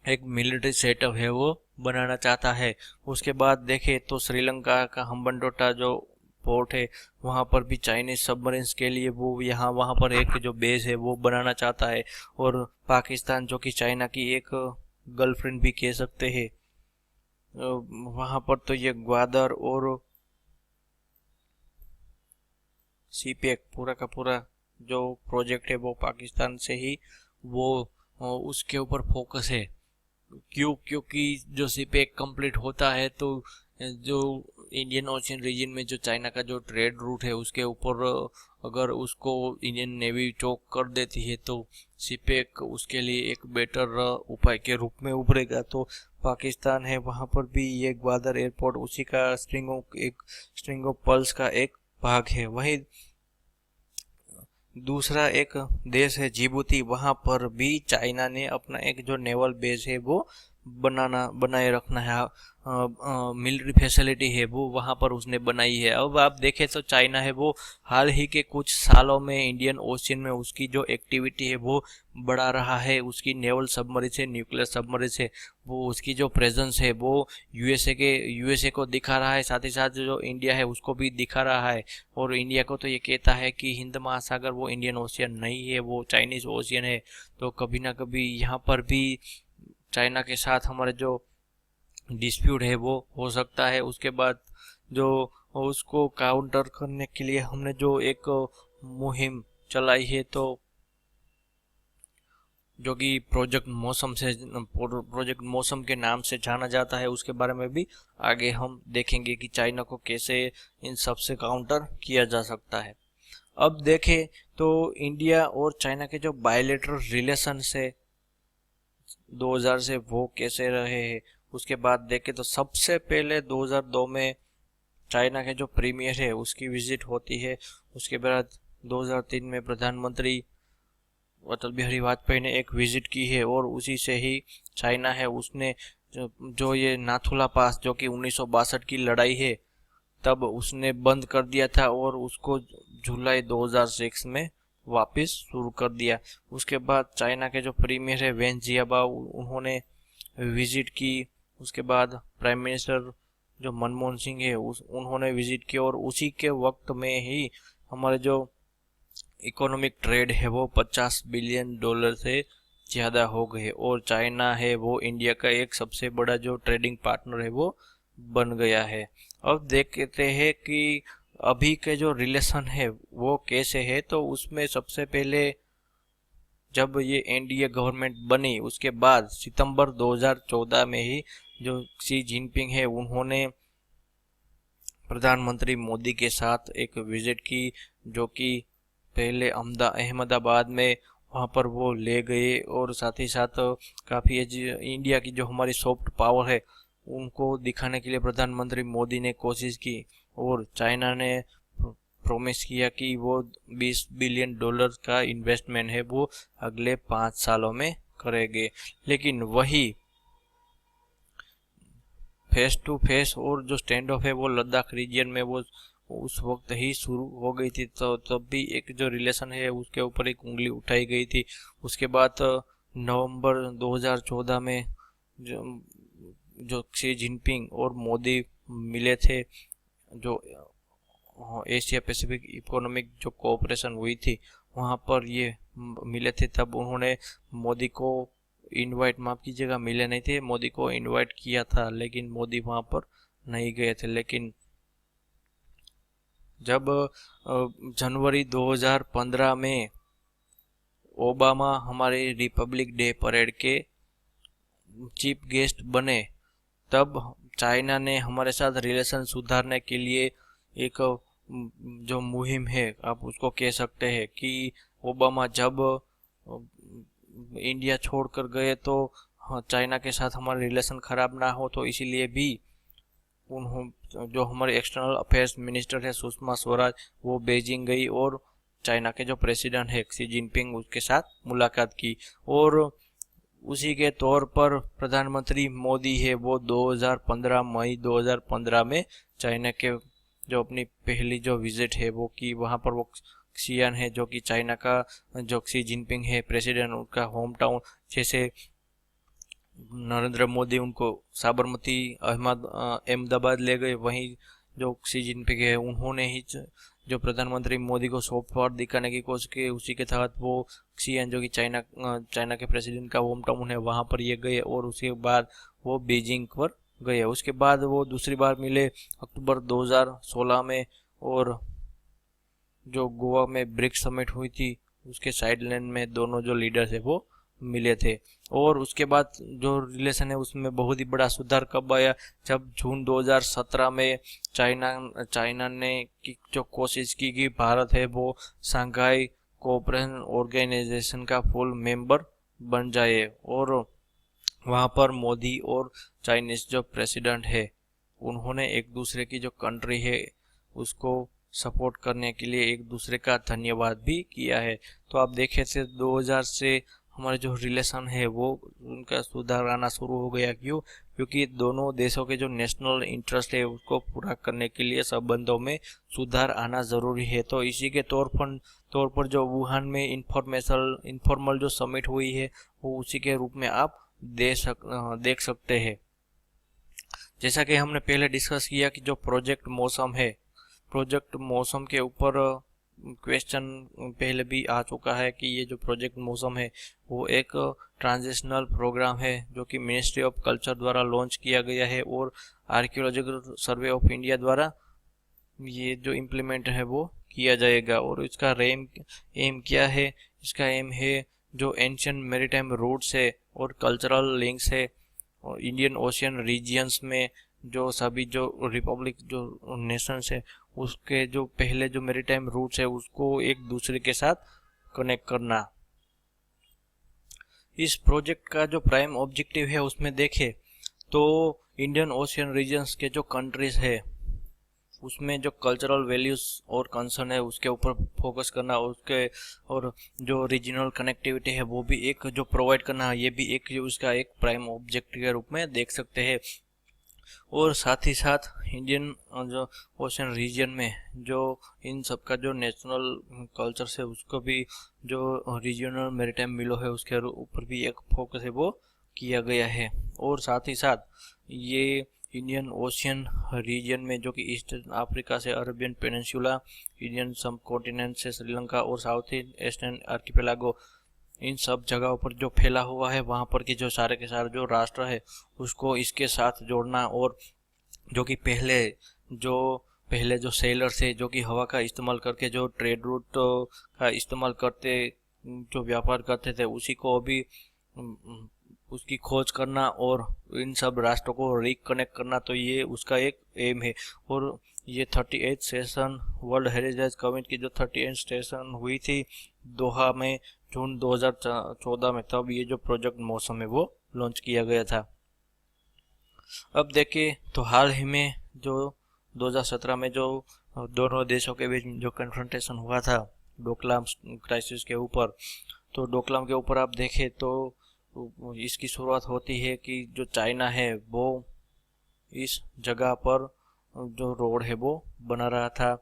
एक मिलिट्री सेटअप है वो बनाना चाहता है। उसके बाद देखें तो श्रीलंका का हम्बनटोटा जो पोर्ट है वहाँ पर भी चाइनीज सबमरीन्स के लिए वो वहाँ पर एक जो बेस है वो बनाना चाहता है। और पाकिस्तान जो कि चाइना की एक गर्लफ्रेंड भी कह सकते हैं, वहाँ पर तो ये ग्वादर और सीपेक पूरा का पूरा जो प्रोजेक्ट है वो पाकिस्तान से ही वो उसके ऊपर फोकस है। क्योंकि जो सीपेक कंप्लीट होता है तो जो इंडियन ओशियन रीजन में जो चाइना का जो ट्रेड रूट है उसके ऊपर अगर उसको इंडियन नेवी चोक कर देती है तो सीपेक उसके लिए एक बेटर उपाय के रूप में उभरेगा। तो पाकिस्तान है वहाँ पर भी ये ग्वादर एयरपोर्ट उसी का स्ट्रिंग ऑफ पर्ल्स का एक भाग है। वहीं दूसरा एक देश है जिबूती, वहाँ पर भी चाइना ने अपना एक जो नेवल बेस है वो बनाए रखना है, मिलिट्री फैसिलिटी है वो वहाँ पर उसने बनाई है। अब आप देखें तो चाइना है वो हाल ही के कुछ सालों में इंडियन ओशियन में उसकी जो एक्टिविटी है वो बढ़ा रहा है। उसकी नेवल सबमरीन से, न्यूक्लियर सबमरीन से वो उसकी जो प्रेजेंस है वो यूएसए को दिखा रहा है, साथ ही साथ जो इंडिया है उसको भी दिखा रहा है। और इंडिया को तो ये कहता है कि हिंद महासागर वो इंडियन ओशियन नहीं है, वो चाइनीज ओशियन है। तो कभी ना कभी यहाँ पर भी चाइना के साथ हमारे जो डिस्प्यूट है वो हो सकता है। उसके बाद जो उसको काउंटर करने के लिए हमने जो एक मुहिम चलाई है, तो जो कि प्रोजेक्ट मौसम के नाम से जाना जाता है, उसके बारे में भी आगे हम देखेंगे कि चाइना को कैसे इन सब से काउंटर किया जा सकता है। अब देखें तो इंडिया और चाइना के जो बायलैटरल रिलेशन है 2000 से वो कैसे रहे हैं। उसके बाद देखें तो सबसे पहले 2002 में चाइना के जो प्रीमियर है उसकी विजिट होती है। उसके बाद 2003 में प्रधानमंत्री अटल बिहारी वाजपेयी ने एक विजिट की है, और उसी से ही चाइना है उसने जो ये नाथुला पास जो कि 1962 की लड़ाई है तब उसने बंद कर दिया था, और उसको जुलाई 2006 में वापस शुरू कर दिया। उसके बाद चाइना के जो प्रीमियर है वेन जियाबाओ उन्होंने विजिट की। उसके बाद प्राइम मिनिस्टर जो मनमोहन सिंह है उन्होंने विजिट किया, और उसी के वक्त में ही हमारे जो इकोनॉमिक ट्रेड है वो 50 बिलियन डॉलर से ज़्यादा हो गए, और चाइना है वो इंडिया का एक सबसे बड़ा जो ट्रेडिंग पार्टनर है वो बन गया है। अब देखते हैं कि अभी के जो रिलेशन है वो कैसे है। तो उसमें सबसे पहले जब ये एनडीए गवर्नमेंट बनी उसके बाद सितंबर 2014 में ही जो शी जिनपिंग है उन्होंने प्रधानमंत्री मोदी के साथ एक विजिट की, जो कि पहले अहमदाबाद में वहाँ पर वो ले गए, और साथ ही साथ काफ़ी इंडिया की जो हमारी सॉफ्ट पावर है उनको दिखाने के लिए प्रधानमंत्री मोदी ने कोशिश की, और चाइना ने प्रॉमिस किया कि वो 20 बिलियन डॉलर का इन्वेस्टमेंट है वो अगले 5 सालों में करेंगे। लेकिन वही फेस टू फेस और जो स्टैंड ऑफ है वो लद्दाख रीजन में वो उस वक्त ही शुरू हो गई थी। तो तब भी एक जो रिलेशन है उसके ऊपर एक उंगली उठाई गई थी। उसके बाद नवंबर 2014 में जो जो शी जिनपिंग और मोदी मिले थे, जो एशिया पैसिफिक इकोनॉमिक जो कोऑपरेशन हुई थी वहाँ पर ये मिले थे, तब उन्होंने मोदी को इनवाइट, माफ कीजिएगा मिले नहीं थे, मोदी को इनवाइट किया था लेकिन मोदी वहाँ पर नहीं गए थे। लेकिन जब जनवरी 2015 में ओबामा हमारे रिपब्लिक डे परेड के चीफ गेस्ट बने, तब चाइना ने हमारे साथ रिलेशन सुधारने के लिए एक जो मुहिम है आप उसको कह सकते हैं कि ओबामा जब इंडिया छोड़कर गए तो चाइना के साथ हमारे रिलेशन खराब ना हो, तो इसीलिए भी उन्होंने जो हमारे एक्सटर्नल अफेयर्स मिनिस्टर है सुषमा स्वराज वो बीजिंग गई और चाइना के जो प्रेसिडेंट है शी जिनपिंग उसके साथ मुलाकात की। और उसी के तौर पर प्रधानमंत्री मोदी है वो 2015 मई 2015 में चाइना के जो अपनी पहली जो विजिट है वो की। वहाँ पर वो शियान है जो कि चाइना का जो शी जिनपिंग है प्रेसिडेंट उनका होम टाउन, जैसे नरेंद्र मोदी उनको साबरमती अहमदाबाद ले गए, वहीं जो शी जिनपिंग है उन्होंने ही जो प्रधानमंत्री मोदी को सॉफ्ट पावर दिखाने की कोशिश की, उसी के तहत वो शियान जो कि चाइना के प्रेसिडेंट का होम टाउन है वहाँ पर ये गए, और उसके बाद वो बीजिंग पर गए। उसके बाद वो दूसरी बार मिले अक्टूबर 2016 में, और जो गोवा में ब्रिक्स समिट हुई थी उसके साइडलाइन में दोनों जो लीडर्स है वो मिले थे। और उसके बाद जो रिलेशन है उसमें बहुत ही बड़ा सुधार कब आया, जब जून 2017 में चाइना ने की जो कोशिश की कि भारत है वो शंघाई कोऑपरेशन ऑर्गेनाइजेशन का फुल मेंबर बन जाए, और वहाँ पर मोदी और चाइनीज जो प्रेसिडेंट है उन्होंने एक दूसरे की जो कंट्री है उसको सपोर्ट करने के लिए एक दूसरे का धन्यवाद भी किया है। तो आप देखें थे 2000 से हमारे जो रिलेशन है वो उनका सुधार आना शुरू हो गया। क्यों? क्योंकि दोनों देशों के जो नेशनल इंटरेस्ट है उसको पूरा करने के लिए संबंधों में सुधार आना ज़रूरी है। तो इसी के तौर पर जो वुहान में इनफॉर्मल जो समिट हुई है वो उसी के रूप में आप देख सकते हैं। जैसा कि हमने पहले डिस्कस किया कि जो प्रोजेक्ट मौसम के ऊपर क्वेश्चन पहले भी आ चुका है कि ये जो प्रोजेक्ट मौसम है वो एक ट्रांजिशनल प्रोग्राम है जो कि मिनिस्ट्री ऑफ कल्चर द्वारा लॉन्च किया गया है और आर्कियोलॉजिकल सर्वे ऑफ इंडिया द्वारा ये जो इम्प्लीमेंट है वो किया जाएगा। और इसका एम क्या है? इसका एम है जो एंशियंट मैरीटाइम रूट्स है और कल्चरल लिंक्स है और इंडियन ओशियन रीजियंस में जो सभी जो रिपब्लिक जो नेशंस है उसके जो पहले जो मैरीटाइम रूट्स है उसको एक दूसरे के साथ कनेक्ट करना। इस प्रोजेक्ट का जो प्राइम ऑब्जेक्टिव है उसमें देखें तो इंडियन ओशियन रीजन्स के जो कंट्रीज है उसमें जो कल्चरल वैल्यूज और कंसर्न है उसके ऊपर फोकस करना, उसके और जो रीजनल कनेक्टिविटी है वो भी एक जो प्रोवाइड करना, ये भी एक उसका एक प्राइम ऑब्जेक्टिव के रूप में देख सकते हैं। और साथ ही साथ इंडियन जो ओशन रीजन में जो इन सब का जो नेशनल कल्चर है उसको भी जो रीजनल मैरीटाइम मिलो है उसके ऊपर भी एक फोकस है वो किया गया है। और साथ ही साथ ये इंडियन ओशियन रीजन में जो कि ईस्टर्न अफ्रीका से अरबियन पेनिनसुला, इंडियन सब कॉन्टिनेंट से श्रीलंका और साउथ ईस्टर्न आर्किपेलागो, इन सब जगहों पर जो फैला हुआ है वहाँ पर की जो सारे के सारे जो राष्ट्र है उसको इसके साथ जोड़ना। और जो कि पहले जो सेलर थे जो कि हवा का इस्तेमाल करके जो ट्रेड रूट का इस्तेमाल करते जो व्यापार करते थे उसी को अभी उसकी खोज करना और इन सब राष्ट्रों को रिकनेक्ट करना, तो ये उसका एक एम है। और ये 38 सेशन वर्ल्ड हेरिटेज कमिट की जो 38 सेशन हुई थी दोहा में जून 2014 में, तब ये जो प्रोजेक्ट मौसम है वो लॉन्च किया गया था। अब देखिए तो हाल ही में जो 2017 में जो दोनों देशों के बीच जो कन्फ्रंटेशन हुआ था डोकलाम क्राइसिस के ऊपर, तो डोकलाम के ऊपर आप देखें तो इसकी शुरुआत होती है कि जो चाइना है वो इस जगह पर जो रोड है वो बना रहा था।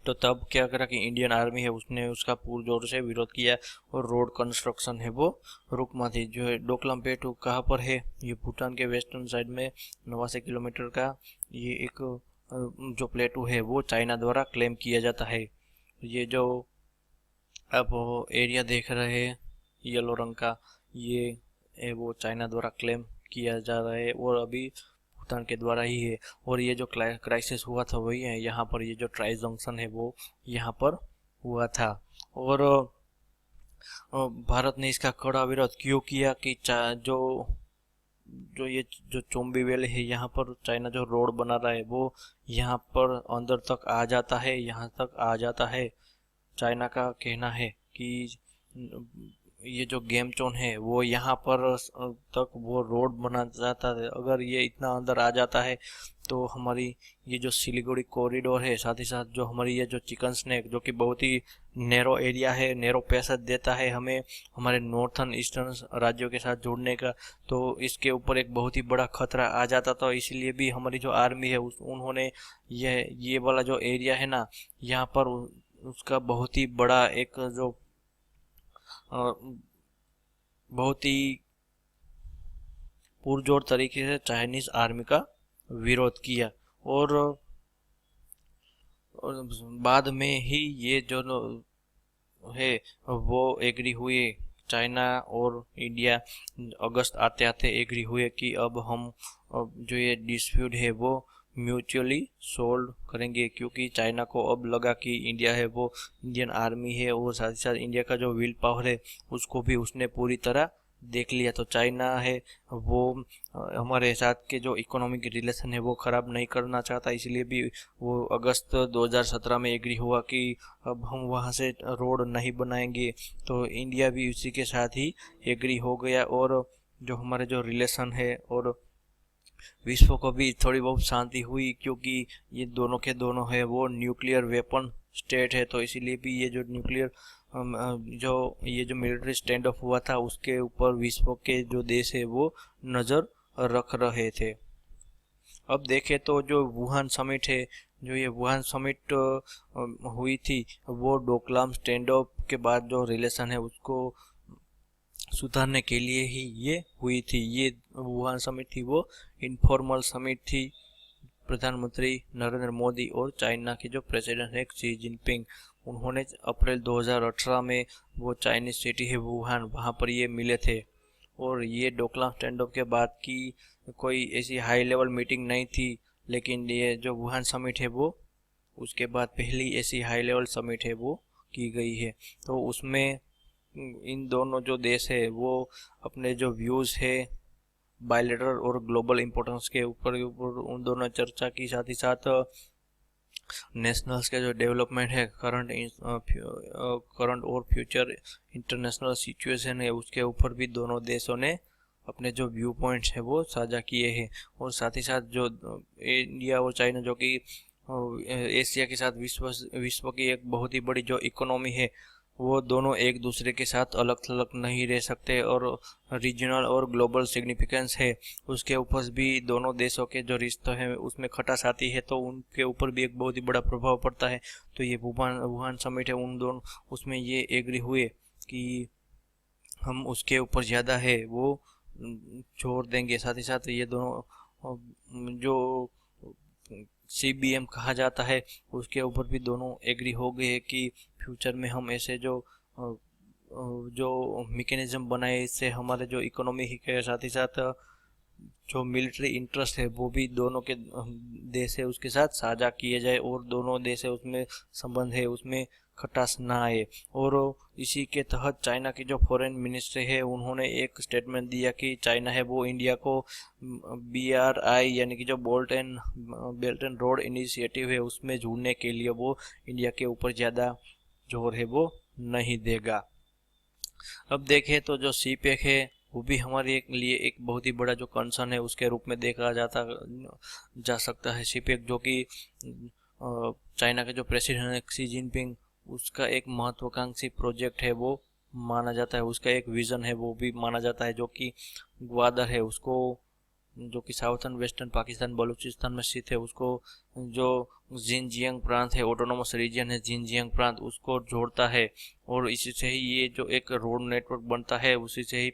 तो तब क्या करा कि इंडियन आर्मी है उसने उसका पुरजोर से विरोध किया और रोड कंस्ट्रक्शन है वो रुकमा थी। जो है डोकलाम पेटू कहाँ पर है? ये भूटान के वेस्टर्न साइड में 89 किलोमीटर का ये एक जो प्लेटू है वो चाइना द्वारा क्लेम किया जाता है। ये जो आप एरिया देख रहे हैं येलो रंग का, ये है वो चाइना द्वारा क्लेम किया जा रहा है और अभी भूटान के द्वारा ही है। और ये जो क्राइसिस हुआ था वही है, यहाँ पर ये जो ट्राई जंक्शन है वो यहाँ पर हुआ था। और भारत ने इसका कड़ा विरोध क्यों किया कि ये जो चोम्बी वैली है यहाँ पर चाइना जो रोड बना रहा है वो यहाँ पर अंदर तक आ जाता है, यहाँ तक आ जाता है। चाइना का कहना है कि ये जो गेम जोन है वो यहाँ पर तक वो रोड बना जाता है, अगर ये इतना अंदर आ जाता है तो हमारी ये जो सिलीगुड़ी कॉरिडोर है, साथ ही साथ जो हमारी ये जो चिकन स्नैक जो कि बहुत ही नैरो एरिया है, नैरो पैसेज देता है हमें हमारे नॉर्थन ईस्टर्न राज्यों के साथ जुड़ने का, तो इसके ऊपर एक बहुत ही बड़ा खतरा आ जाता था। इसलिए भी हमारी जो आर्मी है उन्होंने ये वाला जो एरिया है ना यहाँ पर उसका बहुत ही बड़ा एक जो बहुत ही पुरजोर तरीके से चाइनीज आर्मी का विरोध किया। और बाद में ही ये जो है वो एग्री हुए, चाइना और इंडिया अगस्त आते आते एग्री हुए कि अब जो ये डिस्प्यूट है वो म्यूचुअली सोल्व करेंगे, क्योंकि चाइना को अब लगा कि इंडिया है वो इंडियन आर्मी है और साथ ही साथ इंडिया का जो विल पावर है उसको भी उसने पूरी तरह देख लिया। तो चाइना है वो हमारे साथ के जो इकोनॉमिक रिलेशन है वो ख़राब नहीं करना चाहता, इसलिए भी वो अगस्त 2017 में एग्री हुआ कि अब हम वहाँ से रोड नहीं बनाएंगे। तो इंडिया भी उसी के साथ ही एग्री हो गया और जो हमारे जो रिलेशन है और विश्व को भी थोड़ी बहुत शांति हुई, क्योंकि ये दोनों के दोनों है वो न्यूक्लियर वेपन स्टेट है। तो इसीलिए भी ये जो न्यूक्लियर जो ये जो मिलिट्री स्टैंड ऑफ हुआ था उसके ऊपर विश्व के जो देश है वो नज़र रख रहे थे। अब देखें तो जो वुहान समिट है, जो ये वुहान समिट हुई थी, वो डोकलाम स्टैंड ऑफ के बाद जो रिलेशन है उसको सुधारने के लिए ही ये हुई थी। ये वुहान समिट थी वो इनफॉर्मल समिट थी। प्रधानमंत्री नरेंद्र मोदी और चाइना के जो प्रेसिडेंट है शी जिनपिंग, उन्होंने अप्रैल 2018 में वो चाइनीज सिटी है वुहान, वहाँ पर ये मिले थे। और ये डोकलाम स्टैंड ऑफ के बाद की कोई ऐसी हाई लेवल मीटिंग नहीं थी, लेकिन ये जो वुहान समिट है वो उसके बाद पहली ऐसी हाई लेवल समिट है वो की गई है। तो उसमें इन दोनों जो देश है वो अपने जो व्यूज़ है बायलैटरल और ग्लोबल इम्पोर्टेंस के ऊपर उन दोनों चर्चा की, साथ ही साथ नेशनल्स के जो डेवलपमेंट है, करंट और फ्यूचर इंटरनेशनल सिचुएशन है, उसके ऊपर भी दोनों देशों ने अपने जो व्यू पॉइंट्स है वो साझा किए हैं। और साथ ही साथ जो इंडिया और चाइना, जो कि एशिया के साथ विश्व की एक बहुत ही बड़ी जो इकोनॉमी है, वो दोनों एक दूसरे के साथ अलग थलग नहीं रह सकते। और रीजनल और ग्लोबल सिग्निफिकेंस है उसके ऊपर भी दोनों देशों के जो रिश्ते हैं उसमें खटास आती है, तो उनके ऊपर भी एक बहुत ही बड़ा प्रभाव पड़ता है। तो ये वुहान समिट है, उन दोनों उसमें ये एग्री हुए कि हम उसके ऊपर ज़्यादा है वो जोर देंगे। साथ ही साथ ये दोनों जो CBM कहा जाता है उसके ऊपर भी दोनों एग्री हो गए कि फ्यूचर में हम ऐसे जो मैकेनिज्म बनाए, इससे हमारे जो इकोनॉमी के साथ ही साथ जो मिलिट्री इंटरेस्ट है वो भी दोनों के देश है उसके साथ साझा किए जाए, और दोनों देश है उसमें संबंध है उसमें खटास ना आए। और इसी के तहत चाइना की जो फॉरेन मिनिस्ट्री है उन्होंने एक स्टेटमेंट दिया कि चाइना है वो इंडिया को BRI यानी कि जो बेल्ट एंड रोड इनिशिएटिव है उसमें जुड़ने के लिए वो इंडिया के ऊपर ज़्यादा जोर है वो नहीं देगा। अब देखें तो जो CPEC है वो भी हमारे लिए एक बहुत ही बड़ा जो कंसर्न है उसके रूप में देखा जा सकता है। CPEC जो कि चाइना के जो प्रेसिडेंट है शी जिनपिंग, उसका एक महत्वाकांक्षी प्रोजेक्ट है वो माना जाता है, उसका एक विजन है वो भी माना जाता है, जो कि ग्वादर है उसको, जो कि साउथर्न वेस्टर्न पाकिस्तान बलूचिस्तान में स्थित है, उसको जो जिनजियांग प्रांत है, ऑटोनोमस रीजन है जिनजियांग प्रांत, उसको जोड़ता है। और इसी से ही ये जो एक रोड नेटवर्क बनता है, उसी से ही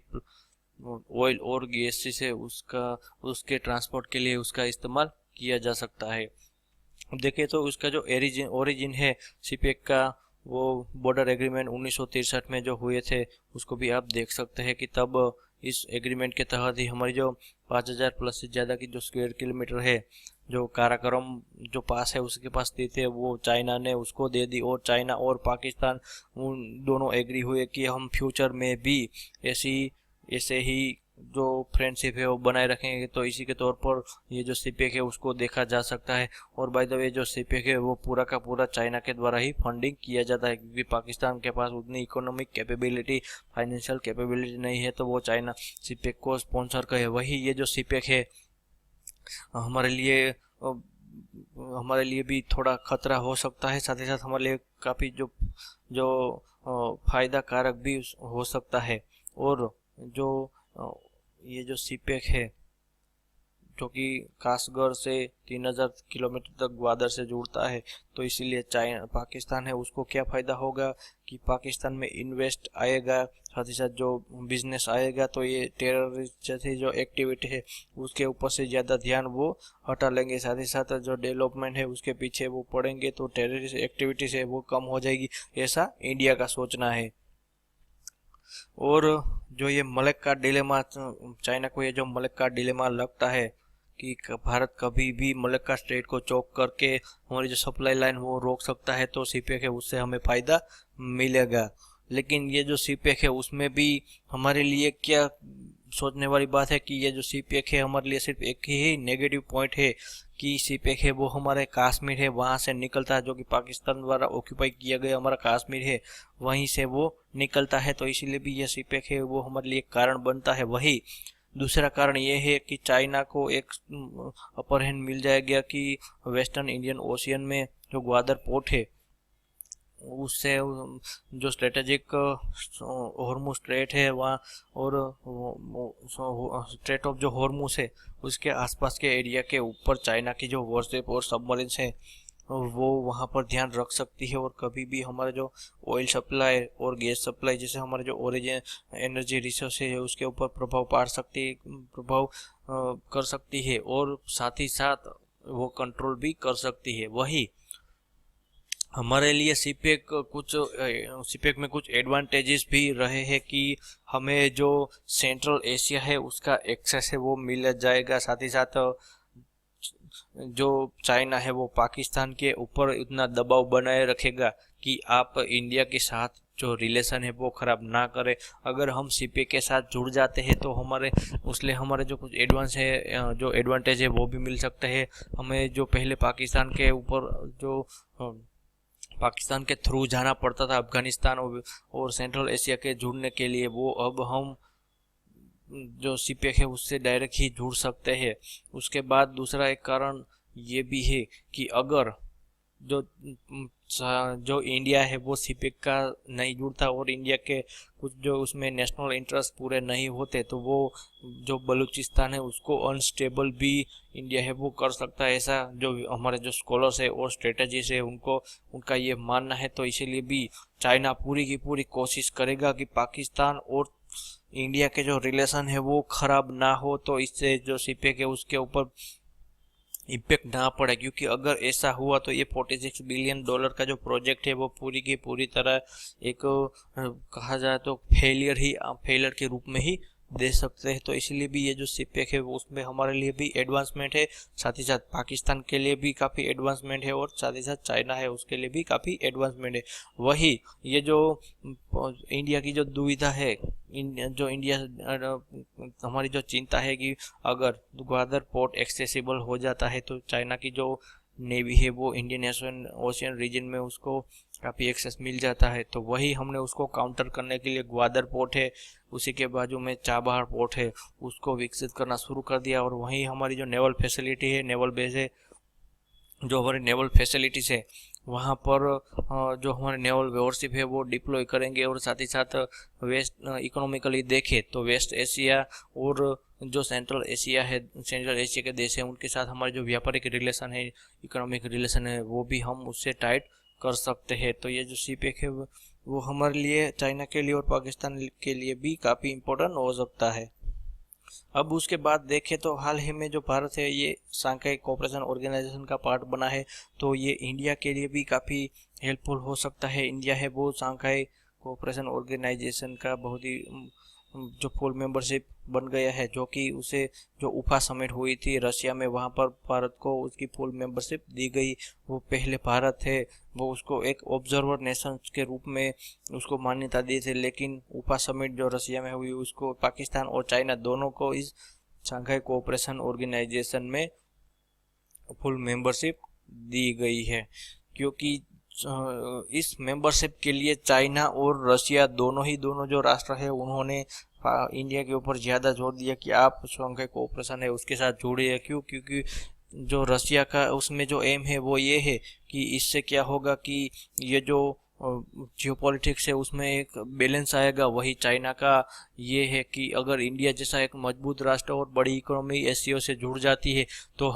ऑयल और गैस से उसके ट्रांसपोर्ट के लिए उसका इस्तेमाल किया जा सकता है। देखें तो उसका जो ओरिजिन है CPEC का, वो बॉर्डर एग्रीमेंट 1963 में जो हुए थे उसको भी आप देख सकते हैं कि तब इस एग्रीमेंट के तहत ही हमारी जो 5000 प्लस से ज़्यादा की जो स्क्वायर किलोमीटर है जो काराकोरम जो पास है उसके पास स्थित है, वो चाइना ने उसको दे दी। और चाइना और पाकिस्तान उन दोनों एग्री हुए कि हम फ्यूचर में भी ऐसे ही जो फ्रेंडशिप है वो बनाए रखेंगे। तो इसी के तौर पर ये जो CPEC है उसको देखा जा सकता है। और बाय द वे जो CPEC है वो पूरा का पूरा चाइना के द्वारा ही फंडिंग किया जाता है, क्योंकि पाकिस्तान के पास उतनी इकोनॉमिक कैपेबिलिटी, फाइनेंशियल कैपेबिलिटी नहीं है, तो वो चाइना CPEC को स्पॉन्सर करे। वही ये जो CPEC है हमारे लिए भी थोड़ा खतरा हो सकता है, साथ ही साथ हमारे लिए काफ़ी जो जो फायदा कारक भी हो सकता है। और जो ये जो CPEC है जो कि कासगढ़ से 3000 किलोमीटर तक ग्वादर से जुड़ता है, तो इसीलिए चाइना पाकिस्तान है उसको क्या फ़ायदा होगा कि पाकिस्तान में इन्वेस्ट आएगा, साथ ही साथ जो बिजनेस आएगा, तो ये टेररिस्ट जैसी जो एक्टिविटी है उसके ऊपर से ज़्यादा ध्यान वो हटा लेंगे। साथ ही साथ जो डेवलपमेंट है उसके पीछे वो पड़ेंगे, तो टेररिस्ट एक्टिविटीज है वो कम हो जाएगी, ऐसा इंडिया का सोचना है। और जो ये मलक्का डिलेमा, चाइना को ये जो मलक्का डिलेमा लगता है कि भारत कभी भी मलक्का स्ट्रेट को चौक करके हमारी जो सप्लाई लाइन वो रोक सकता है, तो CPEC है उससे हमें फ़ायदा मिलेगा। लेकिन ये जो CPEC है उसमें भी हमारे लिए क्या सोचने वाली बात है कि ये जो CPEC है हमारे लिए सिर्फ एक ही नेगेटिव पॉइंट है कि CPEC है वो हमारे कश्मीर है वहाँ से निकलता है, जो कि पाकिस्तान द्वारा ऑक्यूपाई किया गया हमारा कश्मीर है वहीं से वो निकलता है, तो इसीलिए भी यह CPEC है वो हमारे लिए कारण बनता है। वही दूसरा कारण ये है कि चाइना को एक अपर हैंड मिल जाएगा कि वेस्टर्न इंडियन ओशियन में जो ग्वादर पोर्ट है उससे जो स्ट्रेटेजिक हॉर्मूज स्ट्रेट है वहाँ, और स्ट्रेट ऑफ जो हॉर्मूज है उसके आसपास के एरिया के ऊपर चाइना की जो वॉरशिप और सबमरीन्स है वो वहाँ पर ध्यान रख सकती है, और कभी भी हमारा जो ऑयल सप्लाई और गैस सप्लाई जैसे हमारे जो ओरिजिन एनर्जी रिसोर्स है उसके ऊपर प्रभाव कर सकती है, और साथ ही साथ वो कंट्रोल भी कर सकती है। वही हमारे लिए सीपेक में कुछ एडवांटेजेस भी रहे हैं कि हमें जो सेंट्रल एशिया है उसका एक्सेस है वो मिल जाएगा। साथ ही साथ जो चाइना है वो पाकिस्तान के ऊपर इतना दबाव बनाए रखेगा कि आप इंडिया के साथ जो रिलेशन है वो खराब ना करे। अगर हम सीपे के साथ जुड़ जाते हैं तो हमारे जो कुछ जो एडवांटेज है वो भी मिल सकता है। हमें जो पहले पाकिस्तान के थ्रू जाना पड़ता था अफगानिस्तान और सेंट्रल एशिया के जुड़ने के लिए, वो अब हम जो सीपेक है उससे डायरेक्ट ही जुड़ सकते हैं। उसके बाद दूसरा एक कारण ये भी है कि अगर जो जो इंडिया है वो सीपेक का नहीं जुड़ता और इंडिया के कुछ जो उसमें नेशनल इंटरेस्ट पूरे नहीं होते तो वो जो बलूचिस्तान है उसको अनस्टेबल भी इंडिया है वो कर सकता है। ऐसा जो हमारे जो स्कॉलर्स है और स्ट्रेटजीज है उनका ये मानना है। तो इसीलिए भी चाइना पूरी की पूरी कोशिश करेगा कि पाकिस्तान और इंडिया के जो रिलेशन है वो खराब ना हो, तो इससे जो सीपेक है उसके ऊपर इम्पेक्ट ना पड़े। क्योंकि अगर ऐसा हुआ तो ये $46 बिलियन का जो प्रोजेक्ट है वो पूरी की पूरी तरह एक कहा जाए तो फेलियर के रूप में ही दे सकते हैं। तो इसलिए भी ये जो सीपेक है वो उसमें हमारे लिए भी एडवांसमेंट है, साथ ही साथ पाकिस्तान के लिए भी काफ़ी एडवांसमेंट है, और साथ ही साथ चाइना है उसके लिए भी काफ़ी एडवांसमेंट है। वही ये जो इंडिया की जो दुविधा है, हमारी जो चिंता है कि अगर ग्वादर पोर्ट एक्सेसिबल हो जाता है तो चाइना की जो नेवी है वो इंडियन ओशियन रीजन में उसको काफ़ी एक्सेस मिल जाता है। तो वही हमने उसको काउंटर करने के लिए ग्वादर पोर्ट है, उसी के बाजू में चाबहार पोर्ट है, उसको विकसित करना शुरू कर दिया। और वहीं हमारी जो नेवल फैसिलिटी है, नेवल बेस है, जो हमारी नेवल फैसिलिटीज़ है वहाँ पर जो हमारे नेवल वॉरशिप है वो डिप्लॉय करेंगे। और साथ ही साथ वेस्ट इकोनॉमिकली देखें तो वेस्ट एशिया और जो सेंट्रल एशिया के देश हैं उनके साथ हमारे जो व्यापारिक रिलेशन है, इकोनॉमिक रिलेशन है, वो भी हम उससे टाइट कर सकते हैं। तो ये जो सीपेक है वो हमारे लिए, चाइना के लिए और पाकिस्तान के लिए भी काफ़ी इम्पोर्टेंट हो सकता है। अब उसके बाद देखें तो हाल ही में जो भारत है ये शंघाई कोऑपरेशन ऑर्गेनाइजेशन का पार्ट बना है, तो ये इंडिया के लिए भी काफ़ी हेल्पफुल हो सकता है। इंडिया है वो शंघाई कोऑपरेशन ऑर्गेनाइजेशन का बहुत ही जो फुल मेंबरशिप बन गया है, जो कि उसे जो उफा समिट हुई थी रशिया में वहाँ पर भारत को उसकी फुल मेंबरशिप दी गई। वो पहले भारत है वो उसको एक ऑब्जर्वर नेशन के रूप में उसको मान्यता दी थी, लेकिन उफा समिट जो रशिया में हुई उसको पाकिस्तान और चाइना दोनों को इस शंघाई कोऑपरेशन ऑर्गेनाइजेशन में फुल मेंबरशिप दी गई है। क्योंकि इस मेंबरशिप के लिए चाइना और रशिया दोनों जो राष्ट्र है उन्होंने इंडिया के ऊपर ज़्यादा जोर दिया कि आप शंघाई कोऑपरेशन है उसके साथ जुड़िए। क्योंकि जो रशिया का उसमें जो एम है वो ये है कि इससे क्या होगा कि ये जो जियोपॉलिटिक्स है उसमें एक बैलेंस आएगा। वही चाइना का ये है कि अगर इंडिया जैसा एक मजबूत राष्ट्र और बड़ी इकोनॉमी एशिया से जुड़ जाती है तो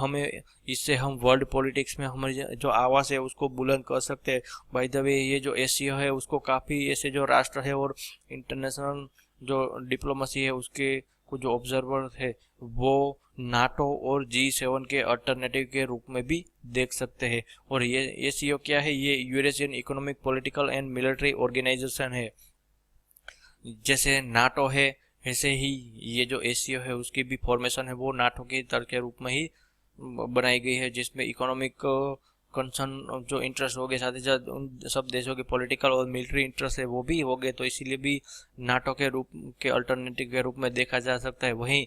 इससे हम वर्ल्ड पॉलिटिक्स में हमारी जो आवाज़ है उसको बुलंद कर सकते हैं। बाय द वे ये जो एशिया है उसको काफ़ी ऐसे जो राष्ट्र है और इंटरनेशनल जो डिप्लोमेसी है उसके कुछ जो ऑब्जर्वर है वो नाटो और G7 के अल्टरनेटिव के रूप में भी देख सकते हैं। और ये एसीओ क्या है, ये Eurasian economic political and military organisation है। जैसे नाटो है ऐसे ही ये जो एसीओ है उसकी भी फॉर्मेशन है वो नाटो के तरह के रूप में ही बनाई गई है, जिसमें इकोनॉमिक कंसर्न जो इंटरेस्ट हो गए साथ ही साथ उन सब देशों के पॉलिटिकल और मिलिट्री इंटरेस्ट है वो भी हो गए। तो इसीलिए भी नाटो के रूप के अल्टरनेटिव के रूप में देखा जा सकता है। वहीं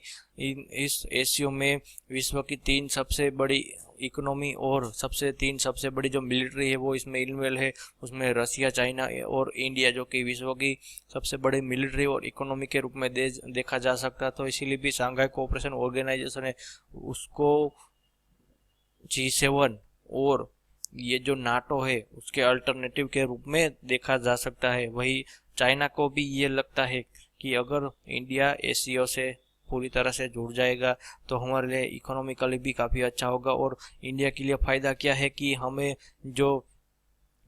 इस एशियो में विश्व की 3 सबसे बड़ी इकोनॉमी और 3 सबसे बड़ी जो मिलिट्री है वो इसमें इन्वॉल्व है। उसमें रशिया, चाइना और इंडिया जो कि विश्व की सबसे बड़ी मिलिट्री और इकोनॉमी के रूप में देखा जा सकता है। तो इसीलिए भी शंघाई कोऑपरेशन ऑर्गेनाइजेशन है उसको G7 और ये जो नाटो है उसके अल्टरनेटिव के रूप में देखा जा सकता है। वही चाइना को भी ये लगता है कि अगर इंडिया एससीओ से पूरी तरह से जुड़ जाएगा तो हमारे लिए इकोनॉमिकली भी काफ़ी अच्छा होगा। और इंडिया के लिए फ़ायदा क्या है कि हमें जो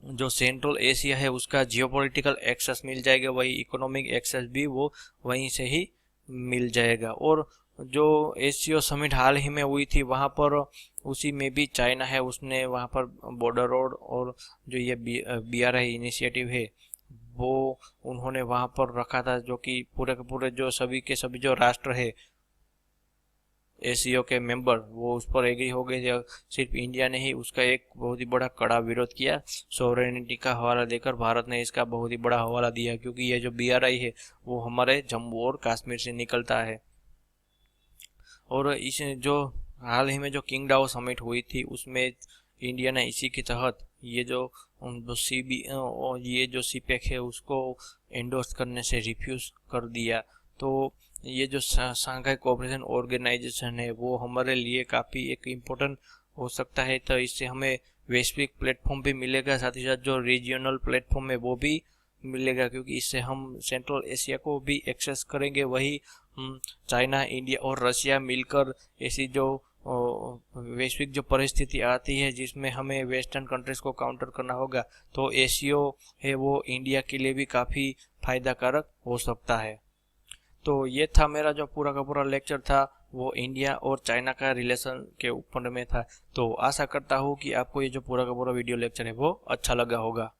जो सेंट्रल एशिया है उसका जियोपॉलिटिकल एक्सेस मिल जाएगा, वही इकोनॉमिक एक्सेस भी वो वहीं से ही मिल जाएगा। और जो एससीओ समिट हाल ही में हुई थी वहाँ पर उसी में भी चाइना है, उसने वहाँ पर बॉर्डर रोड और जो ये BRI इनिशिएटिव है वो उन्होंने वहाँ पर रखा था, जो कि पूरे के पूरे जो सभी के सभी जो राष्ट्र है एससीओ के मेंबर वो उस पर एग्री हो गए थे। सिर्फ इंडिया ने ही उसका एक बहुत ही बड़ा कड़ा विरोध किया। सोवरेनिटी का हवाला देकर भारत ने इसका बहुत ही बड़ा हवाला दिया, क्योंकि ये जो BRI है वो हमारे जम्मू और कश्मीर से निकलता है। और इस जो हाल ही में जो किंगडाओ समिट हुई थी उसमें इंडिया ने इसी के तहत ये जो CPEC है उसको एंडोर्स करने से रिफ्यूज कर दिया। तो ये जो शंघाई कोऑपरेशन ऑर्गेनाइजेशन है वो हमारे लिए काफ़ी एक इम्पोर्टेंट हो सकता है। तो इससे हमें वैश्विक प्लेटफॉर्म भी मिलेगा, साथ ही साथ जो रीजनल प्लेटफॉर्म है वो भी मिलेगा, क्योंकि इससे हम सेंट्रल एशिया को भी एक्सेस करेंगे। वही चाइना, इंडिया और रशिया मिलकर ऐसी जो वैश्विक जो परिस्थिति आती है जिसमें हमें वेस्टर्न कंट्रीज को काउंटर करना होगा, तो एससीओ है वो इंडिया के लिए भी काफ़ी फायदाकारक हो सकता है। तो ये था मेरा जो पूरा का पूरा लेक्चर था, वो इंडिया और चाइना का रिलेशन के ऊपर में था। तो आशा करता हूँ कि आपको ये जो पूरा का पूरा वीडियो लेक्चर है वो अच्छा लगा होगा।